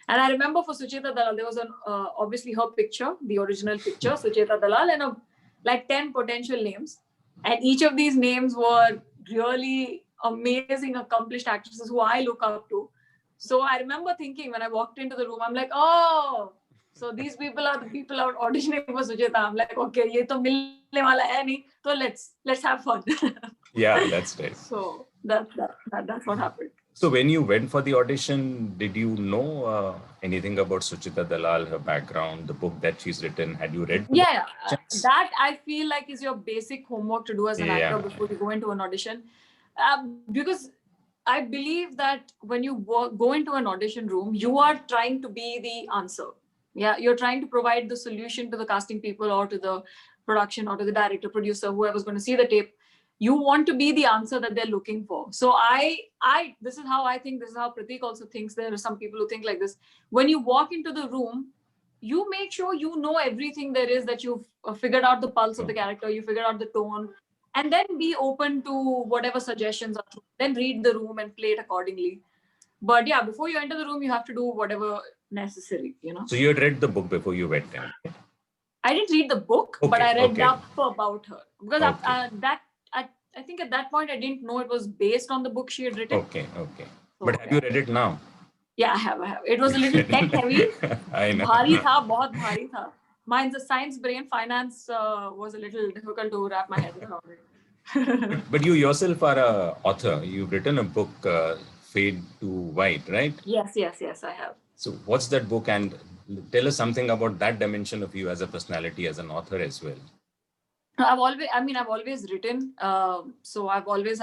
And I remember for Sucheta Dalal, there was obviously her picture, the original picture, Sucheta Dalal, and like 10 potential names. And each of these names were really amazing, accomplished actresses who I look up to. So I remember thinking when I walked into the room, I'm like, oh, so these people are the people out auditioning for Sucheta. I'm like, okay, ye to milne wala hai nahi, so let's have fun. Yeah, that's right. So that's what happened. So when you went for the audition, did you know anything about Sucheta Dalal, her background, the book that she's written? Had you read? Yeah, that I feel like is your basic homework to do as an actor before you go into an audition. Because I believe that when you go into an audition room, you are trying to be the answer. Yeah, you're trying to provide the solution to the casting people or to the production or to the director, producer, whoever's going to see the tape. You want to be the answer that they're looking for. So this is how I think, this is how Prateek also thinks. There are some people who think like this. When you walk into the room, you make sure you know everything there is, that you've figured out the pulse of the character, you figured out the tone, and then be open to whatever suggestions are. Then read the room and play it accordingly. But yeah, before you enter the room, you have to do whatever necessary, So you had read the book before you went in? I didn't read the book, but I read up about her. Because I think at that point, I didn't know it was based on the book she had written. Okay. So, but have you read it now? Yeah, I have. It was a little tech heavy. I know. Bhari tha, bahut bhari tha. Mine's a science brain. Finance was a little difficult to wrap my head around it. But you yourself are an author. You've written a book, Fade to White, right? Yes, I have. So what's that book? And tell us something about that dimension of you as a personality, as an author as well. I've always written. So I've always,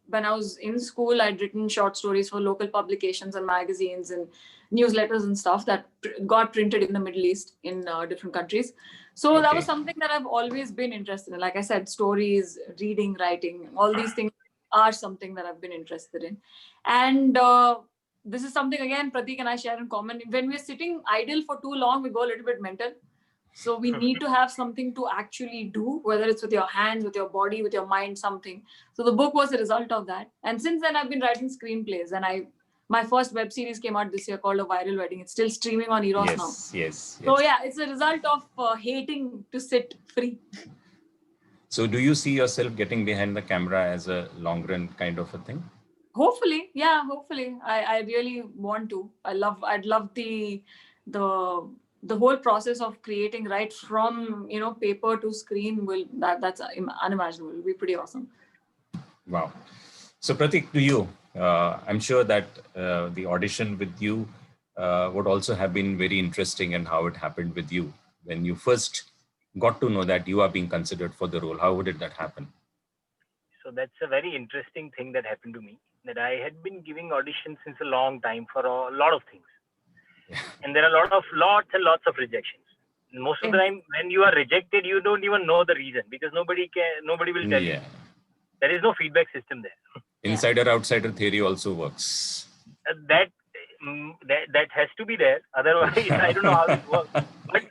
when I was in school, I'd written short stories for local publications and magazines and newsletters and stuff that got printed in the Middle East in different countries. So that was something that I've always been interested in. Like I said, stories, reading, writing, all these things are something that I've been interested in. And this is something, again, Prateek and I share in common. When we're sitting idle for too long, we go a little bit mental. So we need to have something to actually do, whether it's with your hands, with your body, with your mind, something. So the book was a result of that. And since then, I've been writing screenplays. And my first web series came out this year called A Viral Wedding. It's still streaming on Eros now. Yes. So yeah, it's a result of hating to sit free. So do you see yourself getting behind the camera as a long run kind of a thing? Hopefully. I really want to. I'd love the whole process of creating right from paper to screen. That's unimaginable. It'll be pretty awesome. Wow. So Prateek, to you, I'm sure that the audition with you would also have been very interesting, and how it happened with you when you first got to know that you are being considered for the role. How did that happen? So that's a very interesting thing that happened to me, that I had been giving auditions since a long time for a lot of things. And there are lots and lots of rejections. Most of the time when you are rejected, you don't even know the reason, because nobody will tell you. There is no feedback system there. Insider outsider theory also works. That has to be there. Otherwise, I don't know how it works. But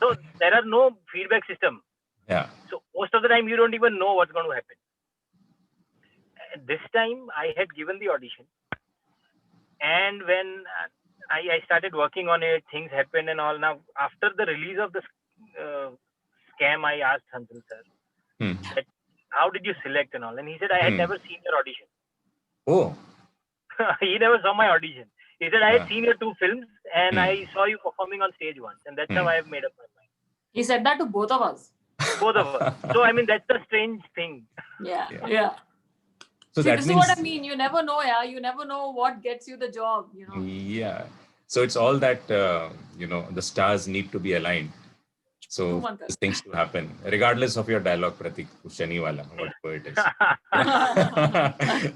so there are no feedback system. Yeah. So most of the time you don't even know what's going to happen. This time I had given the audition, and when I started working on it, things happened and all. Now after the release of the scam, I asked Hansal sir that how did you select and all, and he said I had never seen your audition. Oh. He never saw my audition. He said I had seen your 2 films and I saw you performing on stage once, and that's how I have made up my mind. He said that to both of us. Both of us. So I mean that's the strange thing. Yeah. So See, that this means, is what I mean. You never know, You never know what gets you the job, Yeah. So it's all that, the stars need to be aligned. So these things to happen, regardless of your dialogue, Pratik, Shani wala, whatever it is.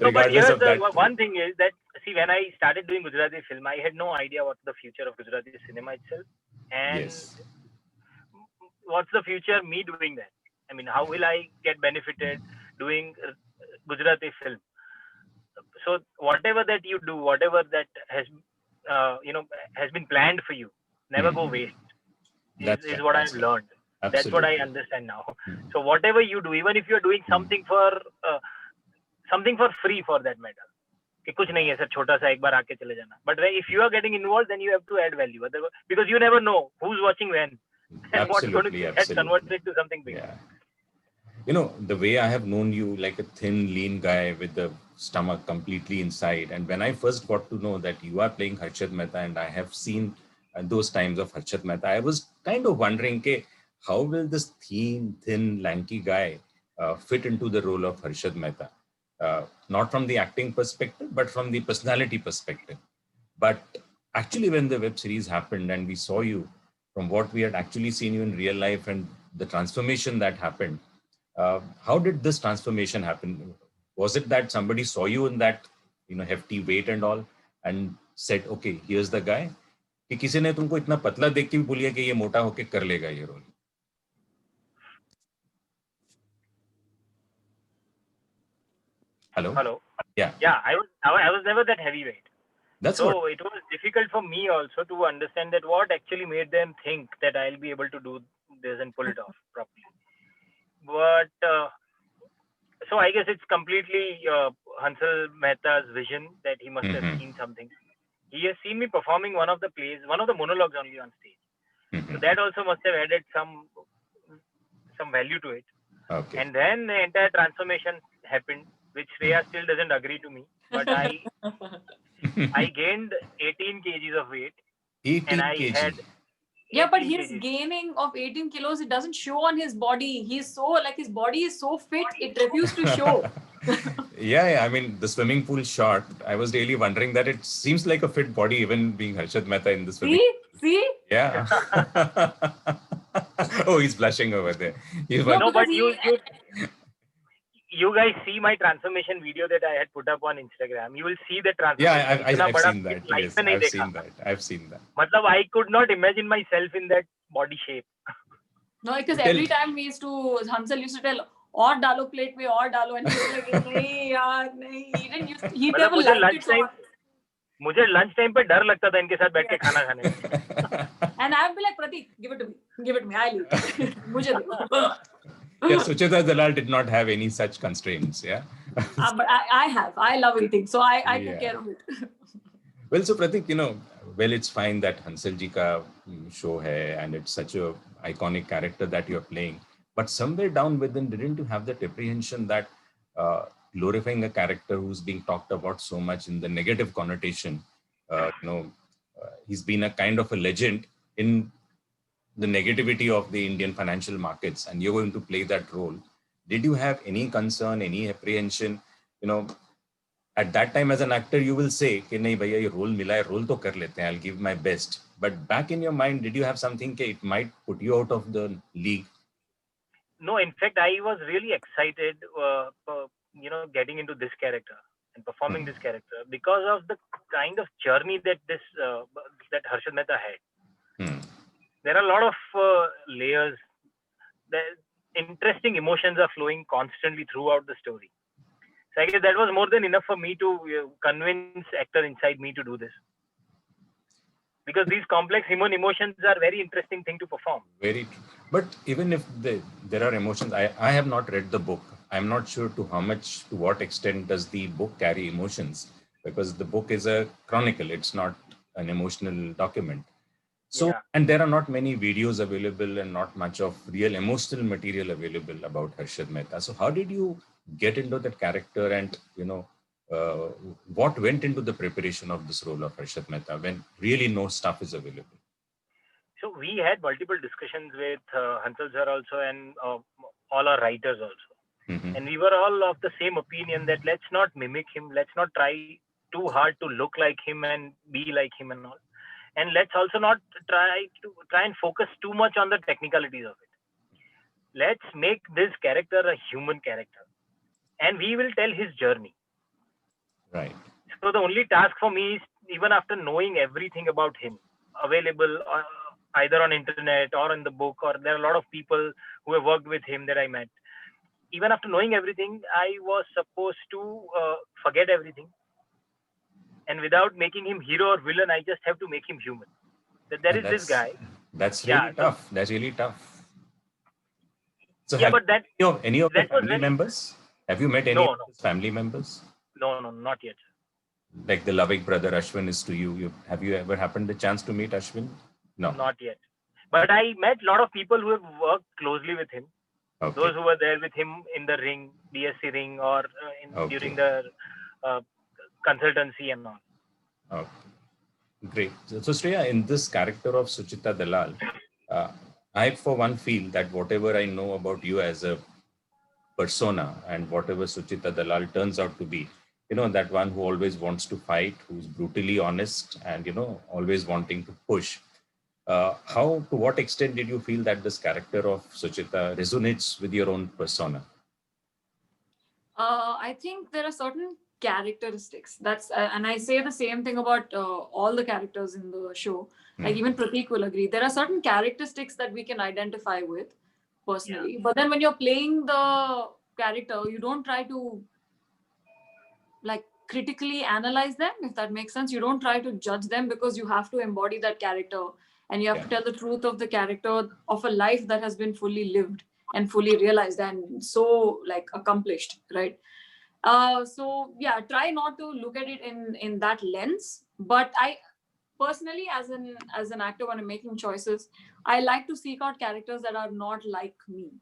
No, but here's one thing is that, see, when I started doing Gujarati film, I had no idea what's the future of Gujarati cinema itself. And what's the future me doing that? I mean, how will I get benefited doing Gujarati film? So whatever that you do, whatever that has, has been planned for you, never go waste. Is what I've learned. Absolutely. That's what I understand now. So whatever you do, even if you're doing something for free, for that matter, कि कुछ नहीं है sir, छोटा सा एक बार आके चले जाना. But if you are getting involved, then you have to add value. Otherwise, because you never know who's watching when and what's going to get converted to something big. Yeah. The way I have known you, like a thin, lean guy with the stomach completely inside. And when I first got to know that you are playing Harshad Mehta, and I have seen those times of Harshad Mehta, I was kind of wondering, how will this thin, lanky guy fit into the role of Harshad Mehta? Not from the acting perspective, but from the personality perspective. But actually, when the web series happened and we saw you, from what we had actually seen you in real life and the transformation that happened, how did this transformation happen? Was it that somebody saw you in that, hefty weight and all, and said, okay, here's the guy? कि किसी ने तुमको इतना पतला देख के भी बोलिए कि ये मोटा होके कर लेगा ये role? Hello. Yeah. I was never that heavyweight. It was difficult for me also to understand that what actually made them think that I'll be able to do this and pull it off properly. But so I guess it's completely Hansal Mehta's vision that he must have seen something. He has seen me performing one of the plays, one of the monologues only on stage. So that also must have added some value to it. Okay. And then the entire transformation happened, which Shreya still doesn't agree to me. But I gained 18 kgs of weight. 18 and I kg. had Yeah, but his gaining of 18 kilos, it doesn't show on his body. He's so, his body is so fit, it refused to show. Yeah. I mean, the swimming pool shot, I was really wondering that it seems like a fit body, even being Harshad Mehta in the swimming pool. See? Yeah. Oh, he's blushing over there. No, but you guys see my transformation video that I had put up on Instagram. You will see the transformation. Yeah, I've seen that. Yes, I've seen that. Matlab, I could not imagine myself in that body shape. No, because every time Hansal used to tell, और डालो plate में और डालो, and he was like, नहीं यार नहीं. He never liked it. मुझे lunch time पे डर लगता था इनके साथ बैठ के खाना खाने में. And I would be like, Pratik, give it to me, I'll eat. मुझे दो. Yeah, Sucheta Dalal did not have any such constraints. Yeah. But I have. I love eating, so I took care of it. Well, so Pratik, it's fine that Hansal ji ka show hai, and it's such a iconic character that you're playing. But somewhere down within, didn't you have that apprehension that glorifying a character who's being talked about so much in the negative connotation, he's been a kind of a legend in the negativity of the Indian financial markets, and you're going to play that role. Did you have any concern, any apprehension? At that time as an actor, you will say, कि नहीं भैया ये role मिला है, role तो कर लेते हैं, I'll give my best. But back in your mind, did you have something that it might put you out of the league? No, in fact, I was really excited, getting into this character and performing this character because of the kind of journey that that Harshad Mehta had. There are a lot of layers. The interesting emotions are flowing constantly throughout the story. So I guess that was more than enough for me to convince actor inside me to do this. Because these complex human emotions are very interesting thing to perform. Very true. But even if there are emotions, I have not read the book. I'm not sure to what extent does the book carry emotions, because the book is a chronicle. It's not an emotional document. So, and there are not many videos available and not much of real emotional material available about Harshad Mehta. So how did you get into that character, and, what went into the preparation of this role of Harshad Mehta when really no stuff is available? So we had multiple discussions with Hansal sir also, and all our writers also. And we were all of the same opinion that let's not mimic him. Let's not try too hard to look like him and be like him and all. And let's also not try and focus too much on the technicalities of it. Let's make this character a human character, and we will tell his journey. Right. So the only task for me is, even after knowing everything about him, available either on internet or in the book, or there are a lot of people who have worked with him that I met. Even after knowing everything, I was supposed to forget everything. And without making him hero or villain, I just have to make him human. That there is this guy. That's really tough. That's really tough. So yeah, but that any of the family members? Have you met any of his family members? No, not yet. Like the loving brother Ashwin is to you. Have you ever happened the chance to meet Ashwin? No. Not yet. But I met a lot of people who have worked closely with him. Okay. Those who were there with him in the ring, DSC ring, or during the consultancy and all. Okay. Great. So Shreya, in this character of Suchita Dalal, I for one feel that whatever I know about you as a persona and whatever Suchita Dalal turns out to be, that one who always wants to fight, who's brutally honest and, always wanting to push. To what extent did you feel that this character of Suchita resonates with your own persona? I think there are certain characteristics and I say the same thing about all the characters in the show. Like even Pratik will agree. There are certain characteristics that we can identify with personally. But then when you're playing the character, you don't try to critically analyze them, if that makes sense. You don't try to judge them, because you have to embody that character and you have to tell the truth of the character of a life that has been fully lived and fully realized and so accomplished, right? So yeah, try not to look at it in that lens. But I personally, as an actor, when I'm making choices, I like to seek out characters that are not like me.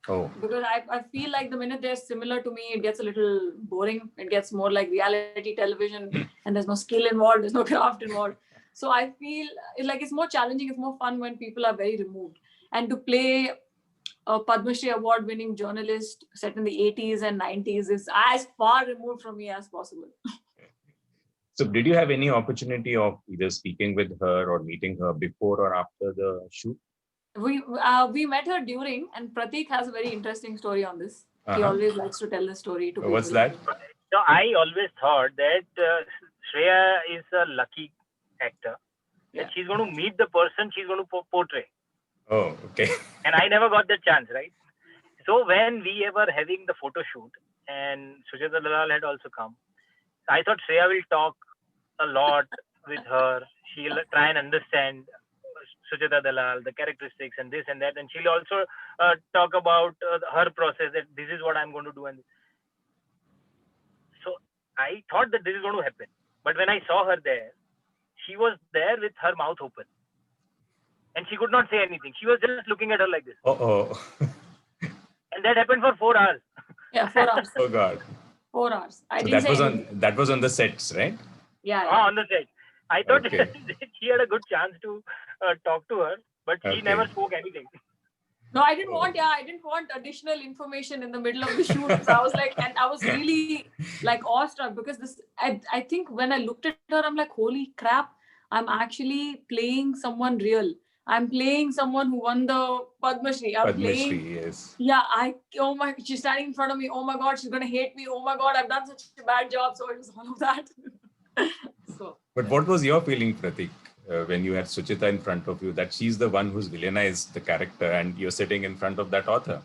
Oh. Because I feel like the minute they're similar to me, it gets a little boring. It gets more like reality television and there's no skill involved, there's no craft involved. So I feel like it's more challenging, it's more fun when people are very removed. And to play a Padma Shri award winning journalist set in the 80s and 90s is as far removed from me as possible. So did you have any opportunity of either speaking with her or meeting her before or after the shoot? We met her during, and Pratik has a very interesting story on this. He always likes to tell the story to people. What's that? So I always thought that Shreya is a lucky actor. That she's going to meet the person she's going to portray. Oh, okay. And I never got that chance, right? So when we were having the photo shoot and Suchita Dalal had also come, I thought Shreya will talk a lot with her. She'll try and understand Suchita Dalal, the characteristics and this and that. And she'll also talk about her process, that this is what I'm going to do. And so I thought that this is going to happen. But when I saw her there, she was there with her mouth open. And she could not say anything. She was just looking at her like this. And that happened for 4 hours. Yeah, 4 hours. Oh God. 4 hours. That was on the sets, right? Yeah. On the set. I thought she had a good chance to talk to her, but she never spoke anything. No, I didn't want additional information in the middle of the shoot. So I was and I was really awestruck, because I think when I looked at her, I'm like, holy crap, I'm actually playing someone real. I'm playing someone who won the Padma Shri. I'm Padma playing. Shri, yes. Yeah, she's standing in front of me. Oh my God, she's gonna hate me. Oh my God, I've done such a bad job. So it was all of that. But what was your feeling, Pratik, when you had Suchita in front of you, that she's the one who's villainized the character and you're sitting in front of that author?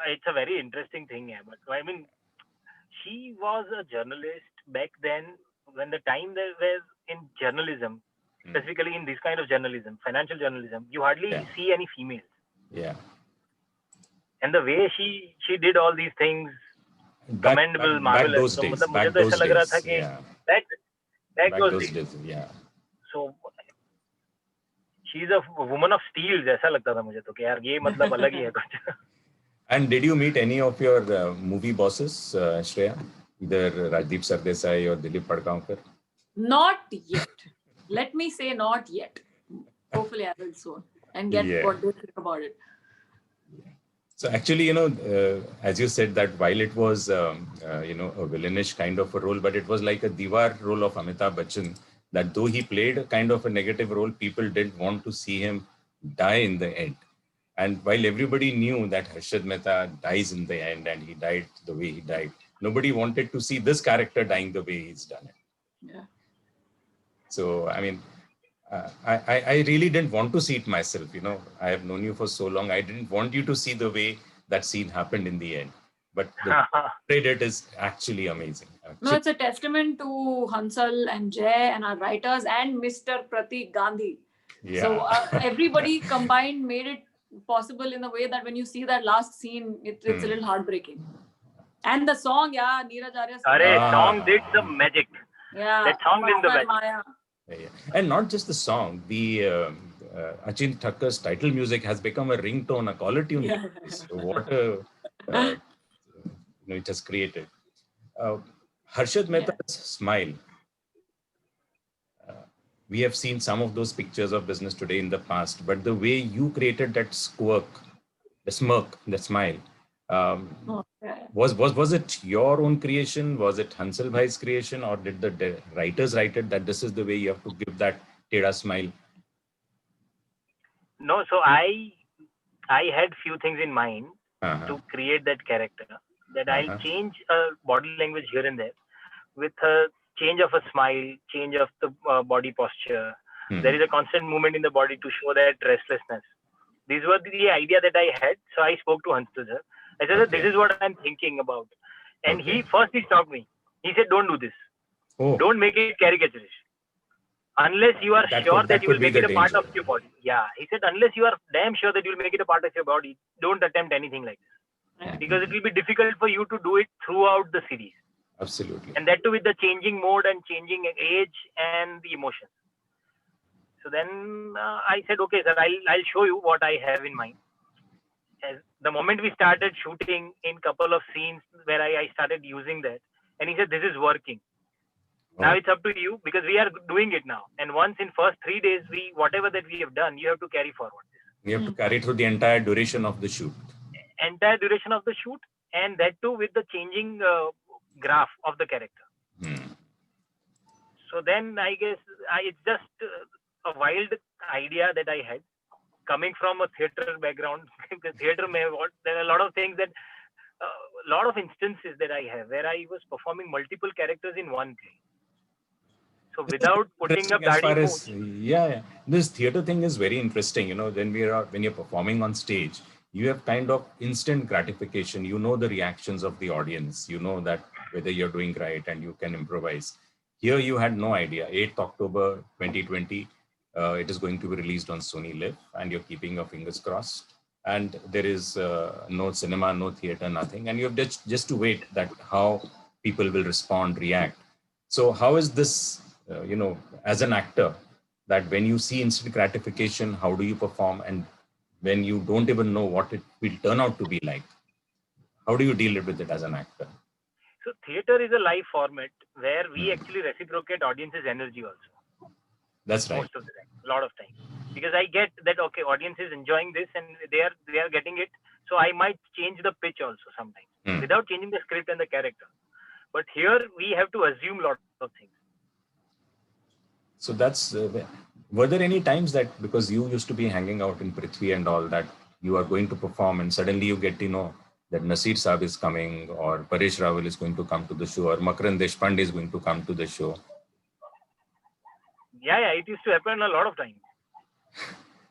It's a very interesting thing, yeah. But I mean, she was a journalist back then when the time there was in journalism, specifically in this kind of journalism, financial journalism, you hardly see any females. Yeah. And the way she did all these things, commendable, marvelous. Back those days, yeah. Back those days. Yeah. So she's a woman of steel, जैसा लगता था मुझे तो कि यार ये मतलब अलग ही है कुछ. And did you meet any of your movie bosses, Shreya? Either Rajdeep Sardesai or Dilip Padgaonkar? Not yet. Let me say not yet. Hopefully I will soon and get what they think about it. So actually, as you said that while it was, a villainish kind of a role, but it was like a Diwar role of Amitabh Bachchan, that though he played a kind of a negative role, people didn't want to see him die in the end. And while everybody knew that Harshad Mehta dies in the end and he died the way he died, nobody wanted to see this character dying the way he's done it. Yeah. So, I mean, I really didn't want to see it myself. I have known you for so long. I didn't want you to see the way that scene happened in the end. But the credit is actually amazing. No, it's a testament to Hansal and Jay and our writers and Mr. Pratik Gandhi. Yeah. So everybody combined made it possible in a way that when you see that last scene, it's a little heartbreaking. And the song, Neeraj Arya. Song did the magic. Yeah. That song did the magic. Yeah. And not just the song, the Achin Thakkar's title music has become a ringtone, a caller tune. Yeah. So what it has created. Harshad Mehta's smile. We have seen some of those pictures of Business Today in the past, but the way you created that smirk, the smile, was it your own creation? Was it Hansal Bhai's creation, or did the writers write it that this is the way you have to give that teda smile? No, so I had few things in mind to create that character. That I'll change body language here and there with a change of a smile, change of the body posture. There is a constant movement in the body to show that restlessness. These were the idea that I had. So I spoke to Hansal sir. I said, this is what I'm thinking about. And he stopped me. He said, don't do this. Don't make it caricaturish. Unless you are sure that you will make it a part of your body. Yeah. He said, unless you are damn sure that you will make it a part of your body, don't attempt anything like this. Because it will be difficult for you to do it throughout the series. Absolutely. And that too with the changing mode and changing age and the emotions. So then I said, okay, sir, I'll show you what I have in mind. As the moment we started shooting in couple of scenes where I started using that, and he said, this is working. Now it's up to you because we are doing it now. And once in first 3 days, whatever that we have done, you have to carry forward. You have to carry through the entire duration of the shoot. Entire duration of the shoot, and that too with the changing graph of the character. So then I guess it's just a wild idea that I had coming from a theater background. Because theater there are a lot of things that a lot of instances that I have where I was performing multiple characters in one play. So without putting up this theater thing is very interesting. When you're performing on stage, you have kind of instant gratification. You know the reactions of the audience. You know that whether you're doing right and you can improvise. Here you had no idea. 8th October 2020, it is going to be released on Sony Live, and you're keeping your fingers crossed. And there is no cinema, no theater, nothing. And you have just to wait that how people will respond, react. So how is this, as an actor, that when you see instant gratification, how do you perform? And when you don't even know what it will turn out to be like, how do you deal with it as an actor? So theater is a live format where we actually reciprocate audience's energy also. That's right. Most of the time, a lot of time. Because I get that, okay, audience is enjoying this and they are getting it. So I might change the pitch also sometimes without changing the script and the character. But here we have to assume a lot of things. So that's, were there any times that, because you used to be hanging out in Prithvi and all that, you are going to perform and suddenly you get to know that Nasir Saab is coming, or Paresh Rawal is going to come to the show, or Makarand Deshpande is going to come to the show? Yeah, it used to happen a lot of times.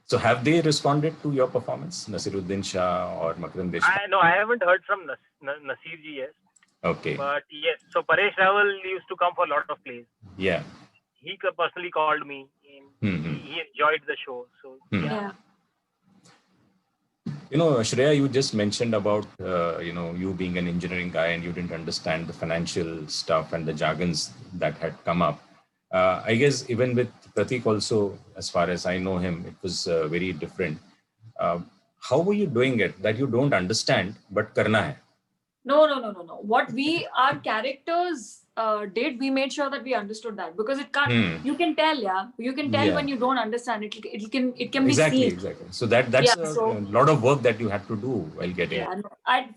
So have they responded to your performance, Nasiruddin Shah or Makarand Deshpande? No, I haven't heard from Nasir ji yet. Okay. But yes, so Paresh Rawal used to come for a lot of plays. Yeah. He personally called me. He enjoyed the show. So yeah. You know, Shreya, you just mentioned about, you being an engineering guy and you didn't understand the financial stuff and the jargons that had come up. I guess even with Pratik also, as far as I know him, it was very different. How were you doing it that you don't understand, but karna hai? No. What our characters did, we made sure that we understood that, because it can't. You can tell, you can tell when you don't understand. It can be seen. Exactly. So that's a lot of work that you had to do while getting it.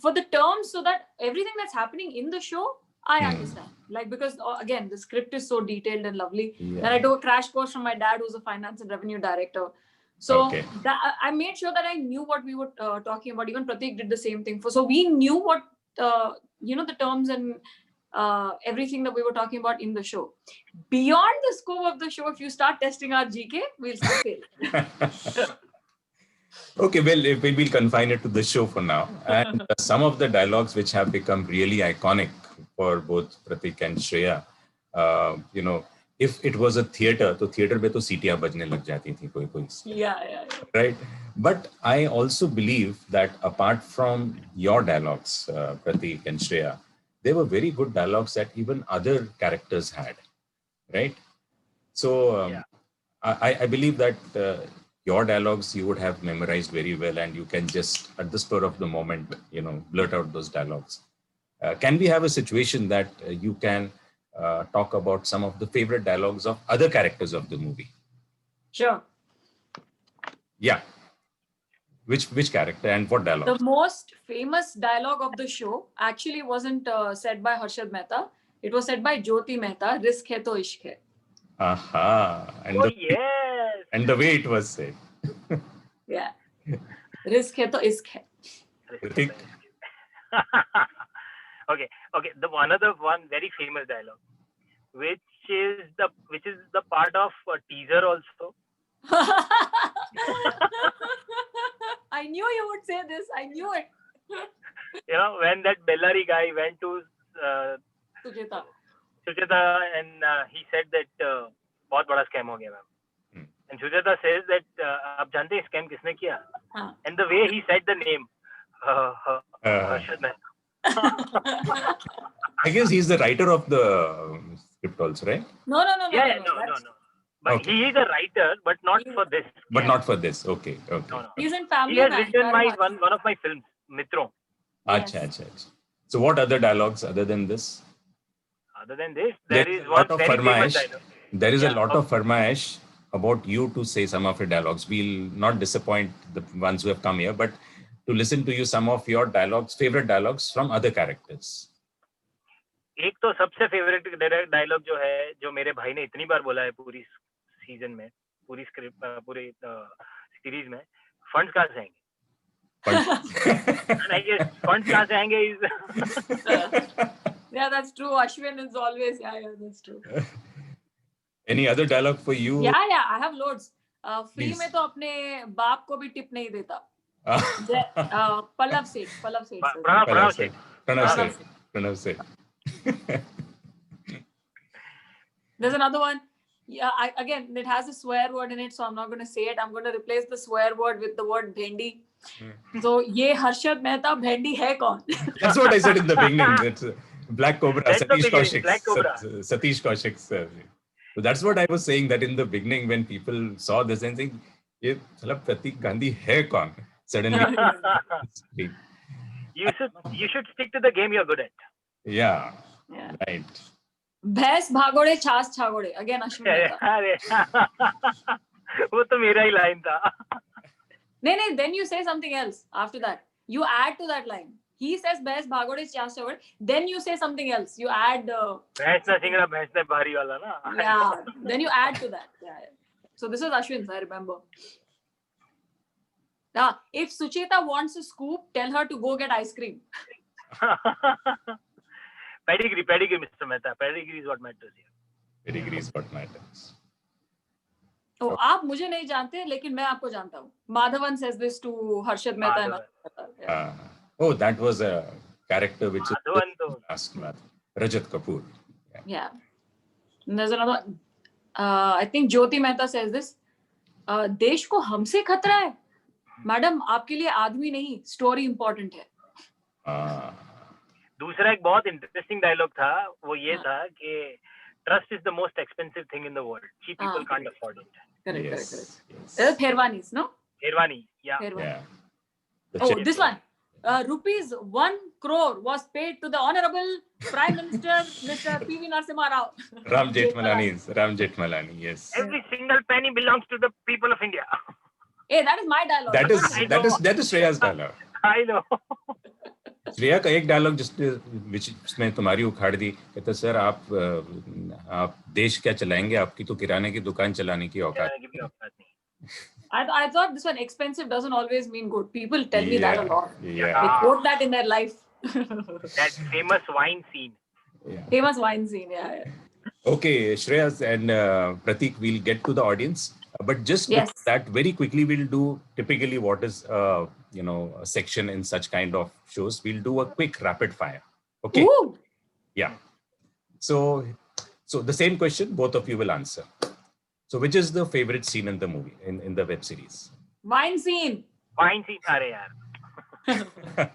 For the terms, so that everything that's happening in the show, I understand. Like, because again, the script is so detailed and lovely. Then I took a crash course from my dad, who's a finance and revenue director. So I made sure that I knew what we were talking about. Even Pratik did the same thing. So we knew what the terms and everything that we were talking about in the show. Beyond the scope of the show, if you start testing our GK, we'll start failing. Okay, well, we'll confine it to the show for now. And some of the dialogues which have become really iconic for both Pratik and Shreya, if it was a theater, तो theater में तो सीटियां बजने लग जाती थी कोई. Yeah. Right. But I also believe that apart from your dialogues, Pratik and Shreya, there were very good dialogues that even other characters had, right? So I believe that your dialogues you would have memorized very well, and you can just at the spur of the moment, blurt out those dialogues. Can we have a situation that you can talk about some of the favorite dialogues of other characters of the movie? Sure. Yeah. Which character and what dialogue? The most famous dialogue of the show actually wasn't said by Harshad Mehta. It was said by Jyoti Mehta. Risk hai to ishq hai. Aha. Yes. And the way it was said. Yeah. Risk hai to ishq hai. Pratik? Okay. The another one very famous dialogue, which is the part of a teaser also. I knew you would say this. I knew it. When that Bellary guy went to Sujata, and he said that बहुत बड़ा scam हो गया ma'am. And Sujata says that आप जानते हैं scam किसने किया? And the way he said the name, Harshad Mehta. I guess he's the writer of the script also, right? No. But he is a writer, but not for this. But not for this. Okay. No. He's in Family He has Man. written one of my films, Mitron. Acha. So what other dialogues other than this? Other than this, there is one very famous dialogue. There is a lot of farmaish about you to say some of your dialogues. We'll not disappoint the ones who have come here, but to listen to you some of your dialogues, favorite dialogues from other characters. एक तो सबसे favourite dialogue जो है, जो मेरे भाई ने इतनी बार बोला है पूरी सीजन में, पूरी स्क्रिप्ट, पूरी सीरीज में, फंड्स कहाँ से आएंगे? फंड्स कहाँ से आएंगे? Yeah, that's true. Ashwin is always, that's true. Any other dialogue for you? Yeah, I have loads. Free में तो अपने बाप को भी टिप नहीं देता. Pallav Seth. There's another one. Yeah, again, it has a swear word in it, so I'm not going to say it. I'm going to replace the swear word with the word bhendi. So, ye Harshad Mehta bhendi hai kaun? That's what I said in the beginning. It's Black Cobra, Satish Kaushik. Black Cobra. Satish Kaushik. So that's what I was saying, that in the beginning when people saw this and think, ye Pratik Gandhi hai kaun? Suddenly. You should stick to the game you're good at. Yeah. Right. भैंस भागोड़े छास छागोड़े. Again, Ashwin. वो तो मेरा ही line था. नहीं, then you say something else after that. You add to that line. he says bhais bhagode chasawad, then you say something else. You add Bhains na singda, bhains na bhari wala na. yeah, then you add to that. Yeah. So this is Ashwin's, I remember. If Sucheta wants a scoop, tell her to go get ice cream. Pedigree, Mr. Mehta. Pedigree is what matters here. Pedigree is what matters. तो आप मुझे नहीं जानते लेकिन मैं आपको जानता हूँ. Madhavan says this to Harshad Mehta. Oh, that was a character which Madhavan is last month. Rajat Kapoor. Yeah. There's another. I think Jyoti Mehta says this. देश को हमसे खतरा है. मैडम आपके लिए आदमी नहीं, स्टोरी इम्पोर्टेंट है. दूसरा एक बहुत इंटरेस्टिंग डायलॉग था, वो ये था कि trust is the most expensive thing in the world. Cheap people can't afford it. Correct. Pherwani's, no? Pherwani, yeah. Yeah. Oh, this one. Rupees 1 crore was paid to the Honorable Prime Minister, Mr. P.V. Narasimha Rao. Ram Jethmalani, yes. Every single penny belongs to the people of India. Hey, that is my dialogue. That is Shreya's dialogue. I know. Shreya का एक dialogue जिसमें तुम्हारी उखाड़ दी, कहता sir आप देश क्या चलाएंगे, आपकी तो किराने की दुकान चलाने की औकात नहीं. I thought this one expensive doesn't always mean good. People tell me that a lot. Yeah. They quote that in their life. That famous wine scene. Yeah. Famous wine scene, yeah. Okay, Shreya and Pratik, we'll get to the audience. But just that very quickly, we'll do typically what is, a section in such kind of shows. We'll do a quick rapid fire. Okay. Ooh. Yeah. So the same question, both of you will answer. So which is the favorite scene in the movie, in the web series? Wine scene. Wine scene, are yaar.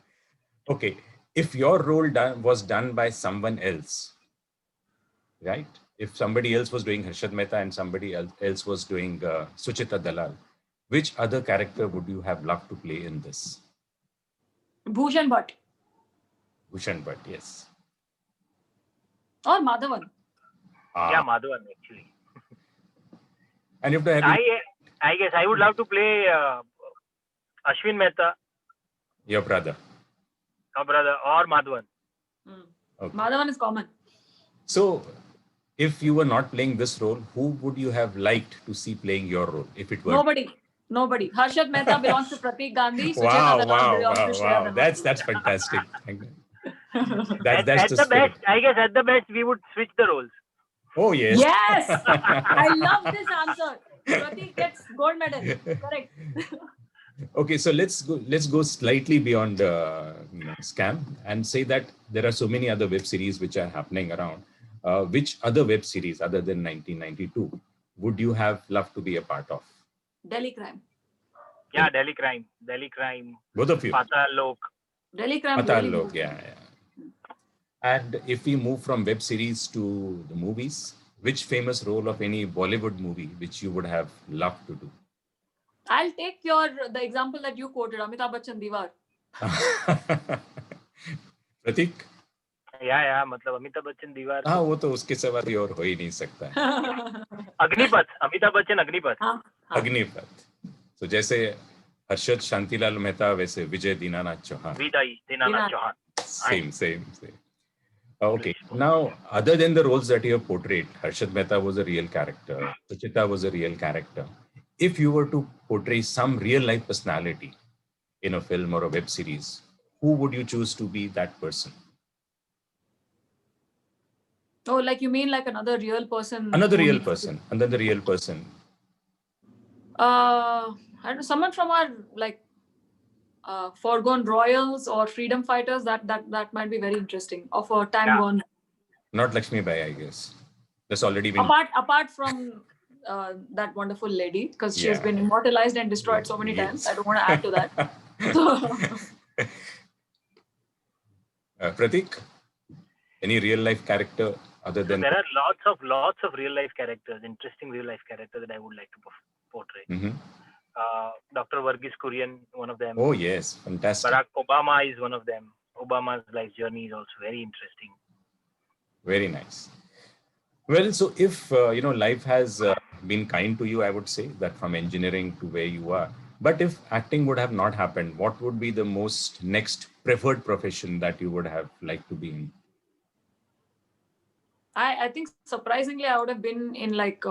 Okay. If your role was done by someone else, right? If somebody else was doing Harshad Mehta and somebody else was doing Sucheta Dalal, which other character would you have loved to play in this? Bhushan Bhatt. Bhushan Bhatt, yes. Or Madhavan. Yeah, Madhavan actually. And if the I guess I would love to play Ashwin Mehta. Your brother. Or Madhavan. Okay. Madhavan is common. So, if you were not playing this role, who would you have liked to see playing your role? If it were Nobody. Harshad Mehta belongs to Pratik Gandhi. Wow. That's fantastic. That's at the best. I guess at the best we would switch the roles. Oh yes. Yes. I love this answer. Pratik gets gold medal. Correct. Okay, so let's go slightly beyond scam and say that there are so many other web series which are happening around. Which other web series other than 1992 would you have loved to be a part of? Delhi Crime. Yeah, Delhi Crime. Both of you. Patal Lok. Delhi Crime. Patal Lok, yeah. And if we move from web series to the movies, which famous role of any Bollywood movie which you would have loved to do? I'll take the example that you quoted, Amitabh Bachchan Diwar. Pratik? Yeah, मतलब अमिताभ बच्चन दीवार. हाँ, वो तो उसके सिवा भी और हो ही नहीं सकता है. अग्निपथ, अमिताभ बच्चन अग्निपथ. अग्निपथ. So जैसे हर्षद शांतिलाल मेहता वैसे विजय Dinanath Chauhan. Dinanath Chauhan. Same. Okay. Now, other than the roles that you have portrayed, Harshad Mehta was a real character. Sucheta was a real character. If you were to portray some real life personality in a film or a web series, who would you choose to be that person? Oh, like you mean like another real person? Another real person. I don't know, someone from our Foregone Royals or Freedom Fighters. That might be very interesting. Of a time gone. Not Lakshmi Bai, I guess. That's already been. Apart from that wonderful lady, because she has been immortalized and destroyed so many times. I don't want to add to that. Pratik, any real life character other than? There are lots of real life characters, interesting real life characters that I would like to portray. Mm-hmm. Dr. Varghese Kurian, one of them. Oh yes, fantastic. Barack Obama is one of them. Obama's life journey is also very interesting. Very nice. Well, so if life has been kind to you, I would say that from engineering to where you are, But if acting would have not happened, what would be the most next preferred profession that you would have liked to be in? I think surprisingly, I would have been in like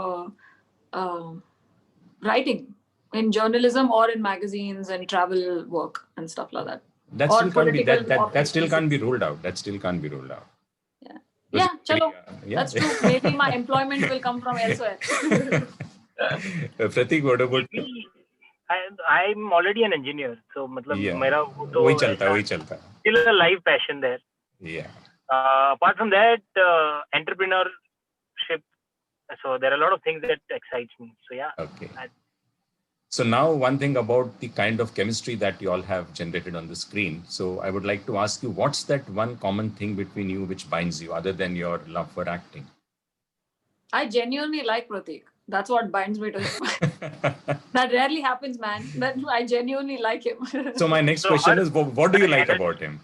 writing, in journalism or in magazines and travel work and stuff like that. That Or still can't be political that still can't be operations. ruled out. That still can't be ruled out. Yeah. Because Yeah, chalo. yeah. That's true. Maybe my employment will come from elsewhere. Pratik, what about you? I'm already an engineer, so matlab Yeah. mera wo to वही चलता. still a live passion there. Yeah. Apart from that, entrepreneurship. So there are a lot of things that excites me. So yeah. Okay. So now one thing about the kind of chemistry that you all have generated on the screen. So I would like to ask you, what's that one common thing between you which binds you other than your love for acting? I genuinely like Pratik. That's what binds me to him. That rarely happens, man. But I genuinely like him. So my next question is, what do you like about him?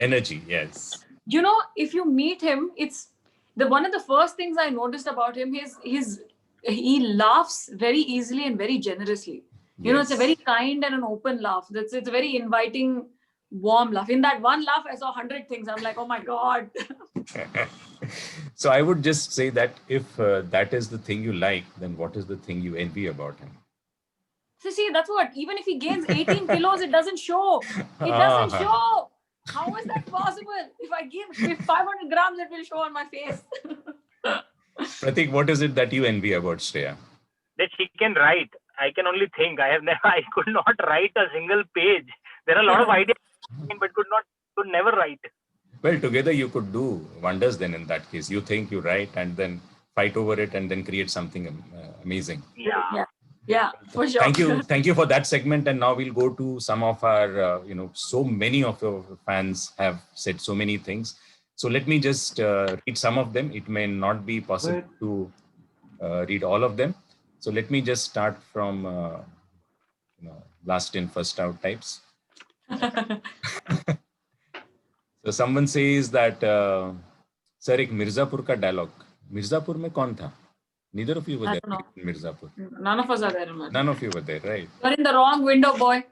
Energy, yes. You know, if you meet him, it's one of the first things I noticed about him is he laughs very easily and very generously. You know, it's a very kind and an open laugh. It's a very inviting, warm laugh. In that one laugh, I saw 100 things. I'm like, oh my God. So I would just say that if that is the thing you like, then what is the thing you envy about him? So see, that's what, even if he gains 18 kilos, it doesn't show. It doesn't show. How is that possible? If I give 500 grams, it will show on my face. Pratik, what is it that you envy about Shreya? That she can write. I can only think. I could not write a single page. There are a lot of ideas, but could never write. Well, together you could do wonders then in that case. You think, you write, and then fight over it and then create something amazing. Yeah, for sure. Thank you for that segment. And now we'll go to some of our, so many of your fans have said so many things. So let me just read some of them. It may not be possible to read all of them. So let me just start from, last in, first out types. So someone says that, sir, एक मिर्जापुर का dialogue. Mirzapur में कौन था? Neither of you were there in Mirzapur. None of us are there. None of you were there, right? You're in the wrong window, boy.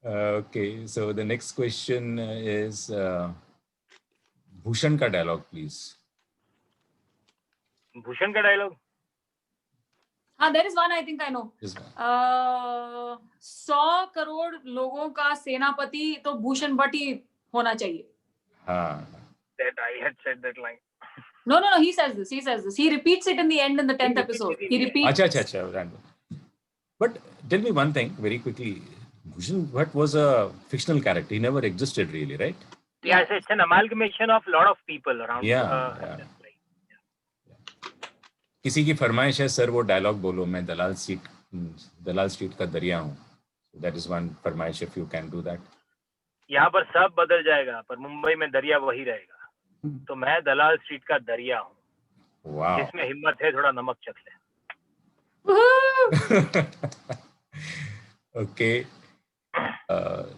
Okay, so the next question is Bhushan ka dialogue, please. Bhushan ka dialogue? There is one I think I know. 100 crore लोगों का सेनापति तो भूषण भट्ट ही होना चाहिए. That I had said that line. No, he says this. He repeats it in the end in the 10th episode. He repeats. Acha, random. But tell me one thing very quickly. Bhushan Bhatt was a fictional character. He never existed really, right? Yeah, it's an amalgamation of a lot of people around. Yeah. किसी की फरमाइश है sir वो dialogue बोलो मैं दलाल street का दरिया हूँ. That is one फरमाइश if you can do that. यहाँ पर सब बदल जाएगा पर मुंबई में दरिया वही रहेगा. तो मैं दलाल स्ट्रीट का दरिया हूँ. Wow. जिसमें हिम्मत है थोड़ा नमक चख ले. Okay.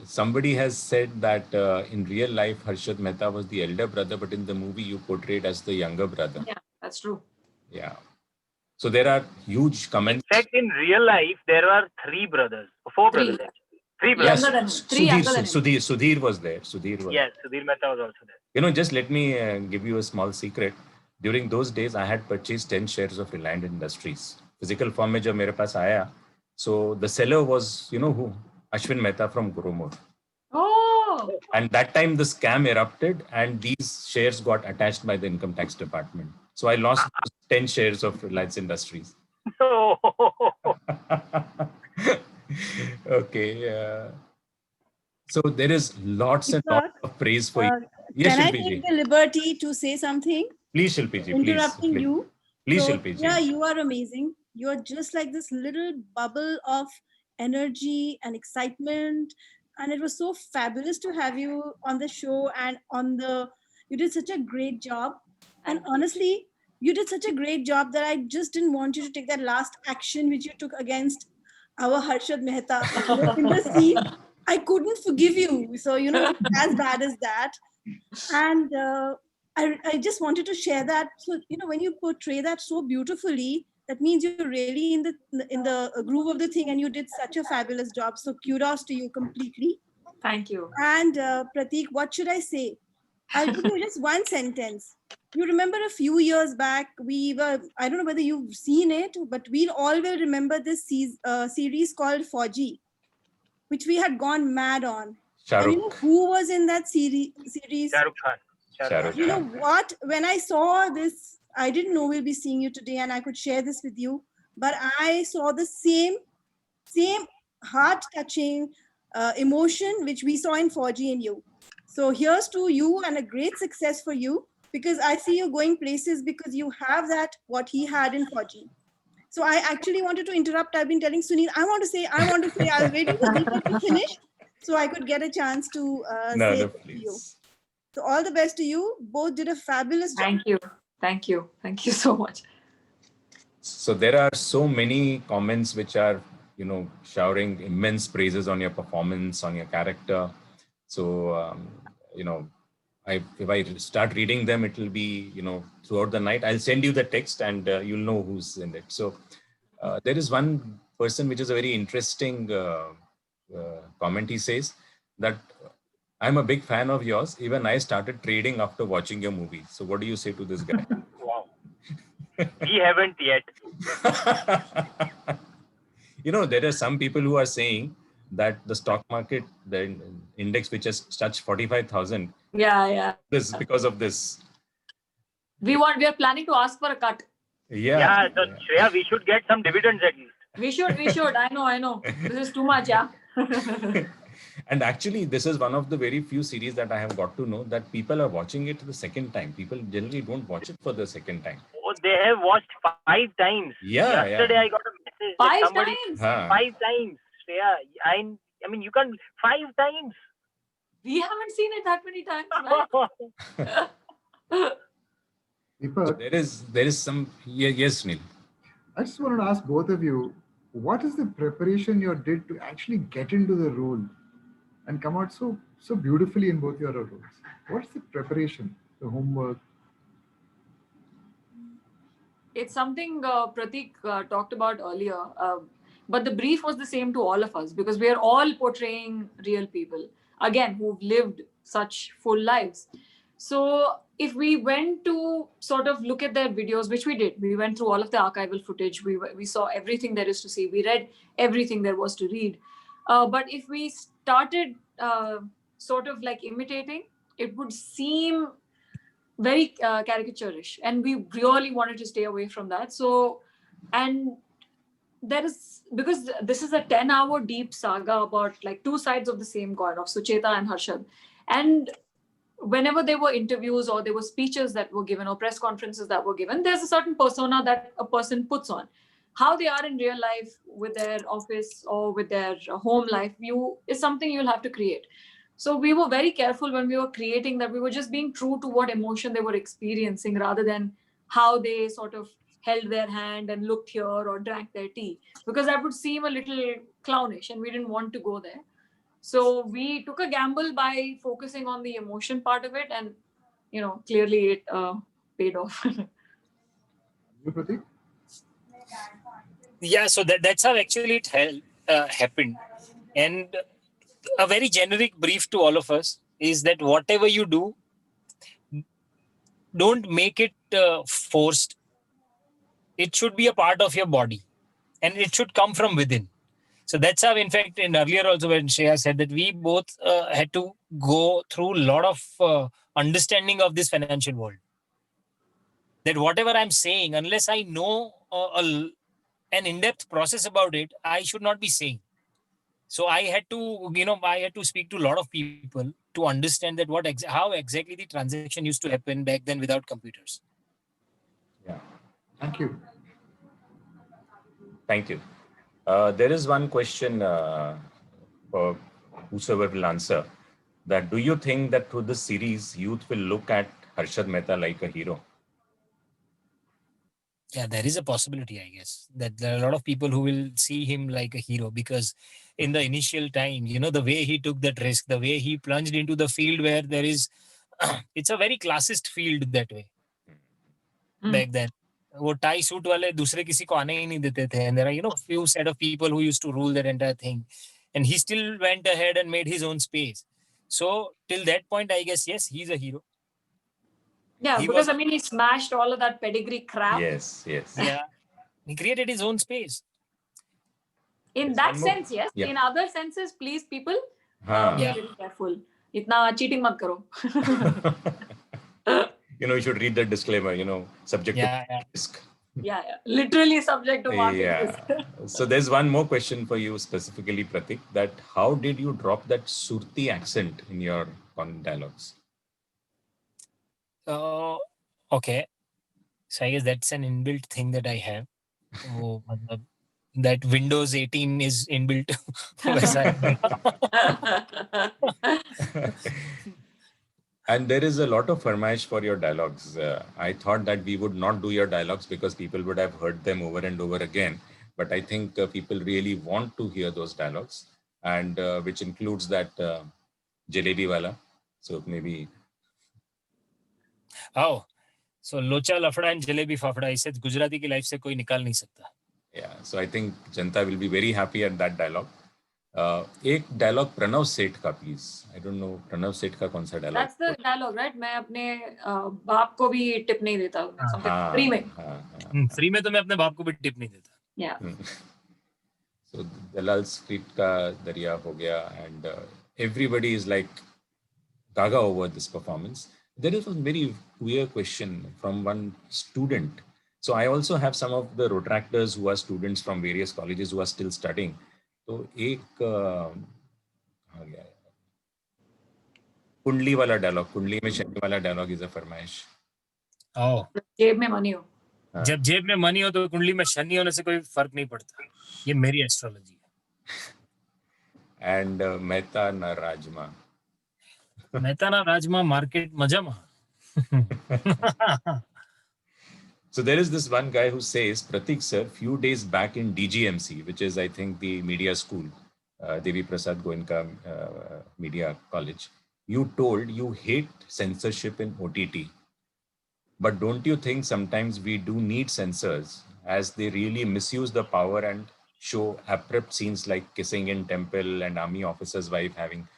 Somebody has said that in real life Harshad Mehta was the elder brother, but in the movie you portrayed as the younger brother. Yeah, that's true. Yeah. So there are huge comments. In fact, in real life there are 4 brothers actually. 3 brothers. Yes, Sudhir was there. Yes, Sudhir Mehta was also there. Just let me give you a small secret. During those days, I had purchased 10 shares of Reliance Industries. Physical form mein jab mere paas aaya, so the seller was, who? Ashwin Mehta from Gurumur. Oh. And that time the scam erupted and these shares got attached by the income tax department. So I lost 10 shares of Reliance Industries. Okay. So there is lots and lots of praise for you. Yes, can I take the liberty to say something? Please, Shilpi ji. Interrupting you. Please, so, Shilpi ji. Yeah, you are amazing. You are just like this little bubble of energy and excitement. And it was so fabulous to have you on the show and you did such a great job. And honestly, you did such a great job that I just didn't want you to take that last action which you took against our Harshad Mehta in the scene. I couldn't forgive you. So, as bad as that. And I just wanted to share that. So, when you portray that so beautifully, That means you're really in the groove of the thing, and you did such a fabulous job. So kudos to you completely. Thank you. And Pratik, what should I say? I'll give you just one sentence. You remember a few years back, I don't know whether you've seen it, but we all will remember this series called Fauji, which we had gone mad on. Shah And you Rukh. know who was in that series? Shah Rukh Khan. Shah Rukh You know Khan. what? When I saw this, I didn't know we'll be seeing you today and I could share this with you, but I saw the same heart-touching emotion which we saw in Fauji in you. So here's to you and a great success for you, because I see you going places because you have that, what he had in Fauji. So I actually wanted to interrupt. I've been telling Sunil, I want to say, I was waiting for Deepak to finish so I could get a chance to say it to you. So all the best to you. Both did a fabulous job. Thank you. Thank you. Thank you so much. So there are so many comments which are, showering immense praises on your performance, on your character. So, if I start reading them, it will be, throughout the night. I'll send you the text and you'll know who's in it. So there is one person which is a very interesting comment. He says that I'm a big fan of yours. Even I started trading after watching your movie. So what do you say to this guy? Wow. We haven't yet. There are some people who are saying that the stock market, the index which has touched 45,000. Yeah. This because of this. We are planning to ask for a cut. Yeah. So Shreya, we should get some dividends at least. We should. I know. This is too much, yeah. And actually, this is one of the very few series that I have got to know that people are watching it the second time. People generally don't watch it for the second time. Oh, they have watched 5 times. Yeah. Yesterday I got a message. 5 somebody, times? 5 times. Shreya, I mean, you can't 5 times. We haven't seen it that many times, man. Deepak, So there is some. Yes, Neil. I just wanted to ask both of you, what is the preparation you did to actually get into the role and come out so beautifully in both your roles? What's the preparation, the homework? It's something Pratik talked about earlier, but the brief was the same to all of us because we are all portraying real people, again, who've lived such full lives. So if we went to sort of look at their videos, which we did, we went through all of the archival footage, we saw everything there is to see, we read everything there was to read. But if we started sort of like imitating, it would seem very caricaturish, and we really wanted to stay away from that. So, and there is, because this is a 10-hour deep saga about like 2 sides of the same coin of Sucheta and Harshad. And whenever there were interviews or there were speeches that were given or press conferences that were given, there's a certain persona that a person puts on. How they are in real life with their office or with their home life is something you'll have to create. So we were very careful when we were creating that we were just being true to what emotion they were experiencing rather than how they sort of held their hand and looked here or drank their tea, because that would seem a little clownish and we didn't want to go there. So we took a gamble by focusing on the emotion part of it, and clearly it paid off. You, Pratik? Yeah, so that's how actually it happened. And a very generic brief to all of us is that whatever you do, don't make it forced. It should be a part of your body and it should come from within. So that's how, in fact, in earlier also when Shreya said that we both had to go through a lot of understanding of this financial world. That whatever I'm saying, unless I know an in-depth process about it, I should not be saying. So I had to speak to a lot of people to understand that how exactly the transaction used to happen back then without computers. Yeah. Thank you. Thank you. There is one question for whosoever will answer. That do you think that through this series, youth will look at Harshad Mehta like a hero? Yeah, there is a possibility, I guess, that there are a lot of people who will see him like a hero because in the initial time, the way he took that risk, the way he plunged into the field where there is, it's a very classist field that way back then. वो tie suit वाले दूसरे किसी को आने ही नहीं देते थे, and there are, you know, few set of people who used to rule that entire thing, and he still went ahead and made his own space. So till that point, I guess, yes, he's a hero. Yeah, He because was- I mean, he smashed all of that pedigree crap. Yes, yes. Yeah, he created his own space. In There's that one more- sense, yes. Yeah. In other senses, please, people, be Huh. Yeah. very careful. Itna cheating mat karo. You know, you should read the disclaimer, you know, subject Yeah, to yeah. risk. Yeah, yeah. Literally subject to market risk. Yeah. So there's one more question for you specifically, Pratik, that how did you drop that Surti accent in your dialogues? Okay. So I guess that's an inbuilt thing that I have. Oh, matlab, that Windows 18 is inbuilt. वैसा है. And there is a lot of farmaish for your dialogues. I thought that we would not do your dialogues because people would have heard them over and over again. But I think people really want to hear those dialogues, and which includes that Jalebi Wala. So maybe. Oh, so लोचा लफड़ा and jalebi fafda इसे गुजराती की life से कोई निकाल नहीं सकता. Yeah, so I think Janta will be very happy at that dialogue. एक डायलॉग प्रणव सेठ का please. I don't know Pranav Seth का कौन सा dialogue. That's the dialogue, right? मैं अपने बाप को भी टिप नहीं देता. फ्री में. फ्री में तो मैं अपने बाप को भी टिप नहीं देता. Yeah. So Dalal Street का दरिया हो गया, and everybody is like gaga over this performance. There is a very queer question from one student. So I also have some of the Rotractors who are students from various colleges who are still studying. तो एक कुंडली वाला dialogue, कुंडली में शनि वाला dialogue is a फरमाइश. जेब में मनी हो. जब जेब में मनी हो तो कुंडली में शनि होने से कोई फर्क नहीं पड़ता. ये मेरी एस्ट्रोलॉजी है. एंड मेहता ना राजमा. मेहता ना राजमा मार्केट मजमा. So there is this one guy who says, Pratik sir, few days back in DGMC, which is I think the media school, Devi Prasad Goenka Media College, you told you hate censorship in OTT. But don't you think sometimes we do need censors, as they really misuse the power and show abrupt scenes like kissing in temple and army officer's wife having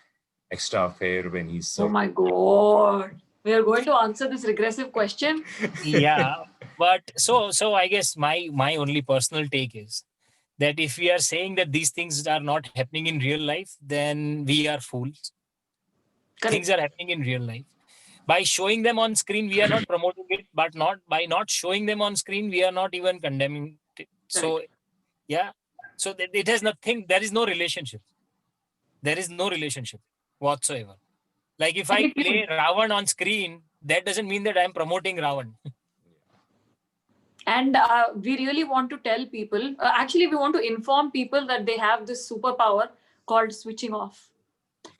extra affair when he's Oh my God. We are going to answer this regressive question. Yeah, but so I guess my only personal take is that if we are saying that these things are not happening in real life, then we are fools. Correct. Things are happening in real life. By showing them on screen, we are not promoting it, but by not showing them on screen, we are not even condemning it. So, yeah. So it has nothing, there is no relationship. There is no relationship whatsoever. Like if I play Ravan on screen, that doesn't mean that I'm promoting Ravan. And we really want to tell people, actually we want to inform people that they have this superpower called switching off.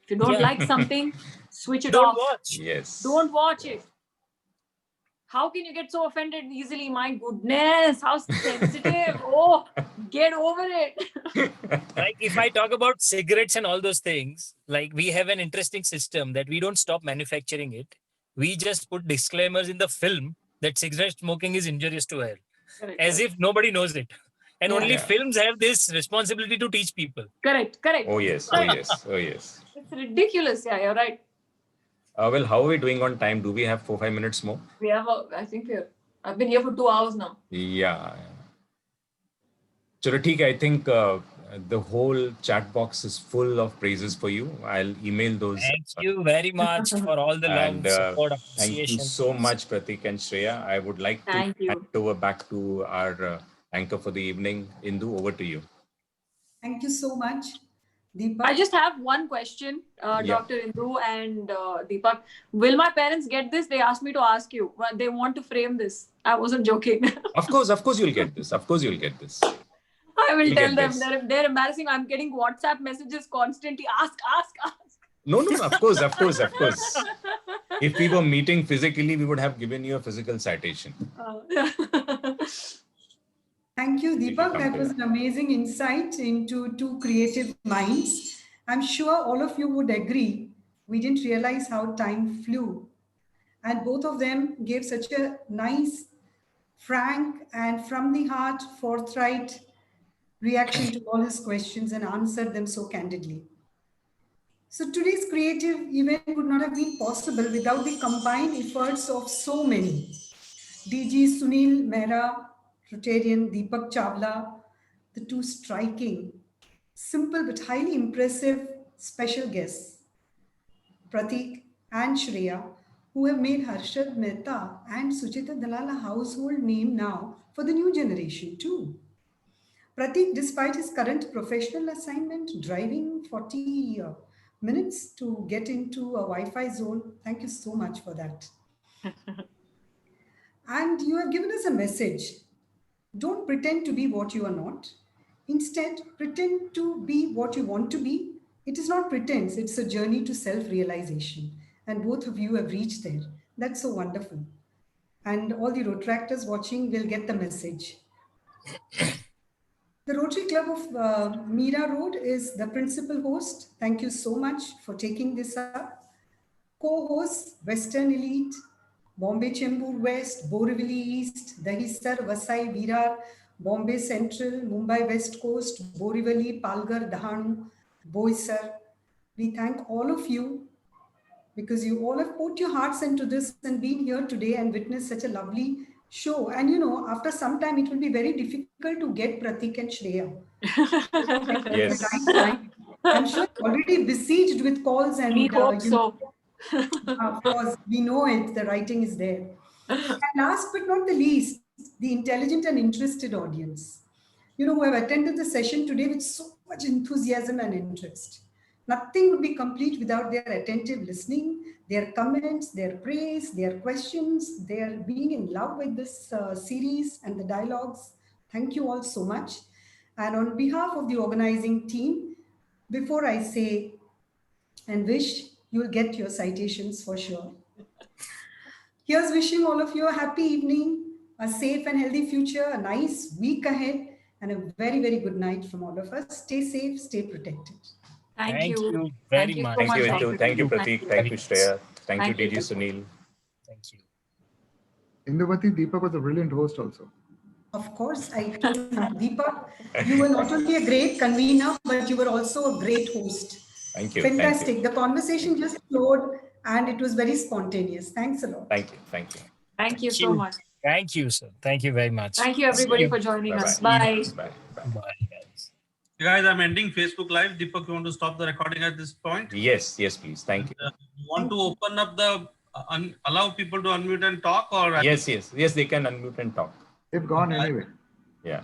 If you don't like something, switch it off. Don't watch. Yes. Don't watch it. How can you get so offended easily? My goodness, how sensitive. Oh, get over it. Like if I talk about cigarettes and all those things, like we have an interesting system that we don't stop manufacturing it. We just put disclaimers in the film that cigarette smoking is injurious to health. Correct, as if nobody knows it. And only films have this responsibility to teach people. Correct. Oh yes, oh yes, oh yes. It's ridiculous. Yeah, you're right. Well, how are we doing on time? Do we have 4-5 minutes more? We have, I've been here for 2 hours now. Yeah. Chalo, theek hai. I think the whole chat box is full of praises for you. I'll email those. Thank you very much for all the love, and support, thank you appreciation. so much, Pratik and Shreya. I would like to hand over back to our anchor for the evening. Indu, over to you. Thank you so much. Deepak? I just have one question, Dr. Indu and Deepak. Will my parents get this? They asked me to ask you. They want to frame this. I wasn't joking. Of course you'll get this. Of course you'll get this. I will tell them. They're embarrassing. I'm getting WhatsApp messages constantly. Ask. No, of course. If we were meeting physically, we would have given you a physical citation. Thank you, Deepak. That was an amazing insight into two creative minds. I'm sure all of you would agree. We didn't realize how time flew. And both of them gave such a nice frank and from the heart, forthright reaction to all his questions and answered them so candidly. So today's creative event would not have been possible without the combined efforts of so many. DG Sunil Mehra, Rotarian Deepak Chawla, the two striking, simple but highly impressive special guests, Pratik and Shreya, who have made Harshad Mehta and Suchita Dalal a household name now for the new generation too. Pratik, despite his current professional assignment, driving 40 minutes to get into a Wi-Fi zone, thank you so much for that. And you have given us a message. Don't pretend to be what you are not. Instead, pretend to be what you want to be. It is not pretense, it's a journey to self-realization. And both of you have reached there. That's so wonderful. And all the Rotaractors watching will get the message. The Rotary Club of Mira Road is the principal host. Thank you so much for taking this up. Co-hosts, Western Elite, Bombay Chembur West, Borivali East, Dahisar, Vasai, Virar, Bombay Central, Mumbai West Coast, Borivali, Palghar, Dahanu, Boisar. We thank all of you because you all have put your hearts into this and been here today and witnessed such a lovely show. And you know, after some time, it will be very difficult to get Pratik and Shreya. Yes. I'm sure already besieged with calls and we hope so. Of course, we know it, the writing is there. And last but not the least, the intelligent and interested audience, you know, who have attended the session today with so much enthusiasm and interest. Nothing would be complete without their attentive listening, their comments, their praise, their questions, their being in love with this series and the dialogues. Thank you all so much. And on behalf of the organizing team, before I say and wish, you will get your citations for sure. Here's wishing all of you a happy evening, a safe and healthy future, a nice week ahead, and a very, very good night from all of us. Stay safe, stay protected. Thank you very much. Thank you, Indu. Thank you, Pratik. Thank you, Shreya. Thank you, DG Sunil. Thank you. Indumati, Deepak was a brilliant host also. Of course, I told you, Deepak, you were not only a great convener, but you were also a great host. Thank you. Fantastic. Thank you. The conversation just flowed and it was very spontaneous. Thanks a lot. Thank you. Thank you. Thank you so much. Thank you, sir. Thank you very much. Thank you, everybody, for joining us. Bye. Bye. Bye, guys. Guys, I'm ending Facebook Live. Deepak, you want to stop the recording at this point? Yes, yes, please. Thank you. You want to open up the, allow people to unmute and talk, or? Yes, they can unmute and talk. They've gone anyway. Yeah.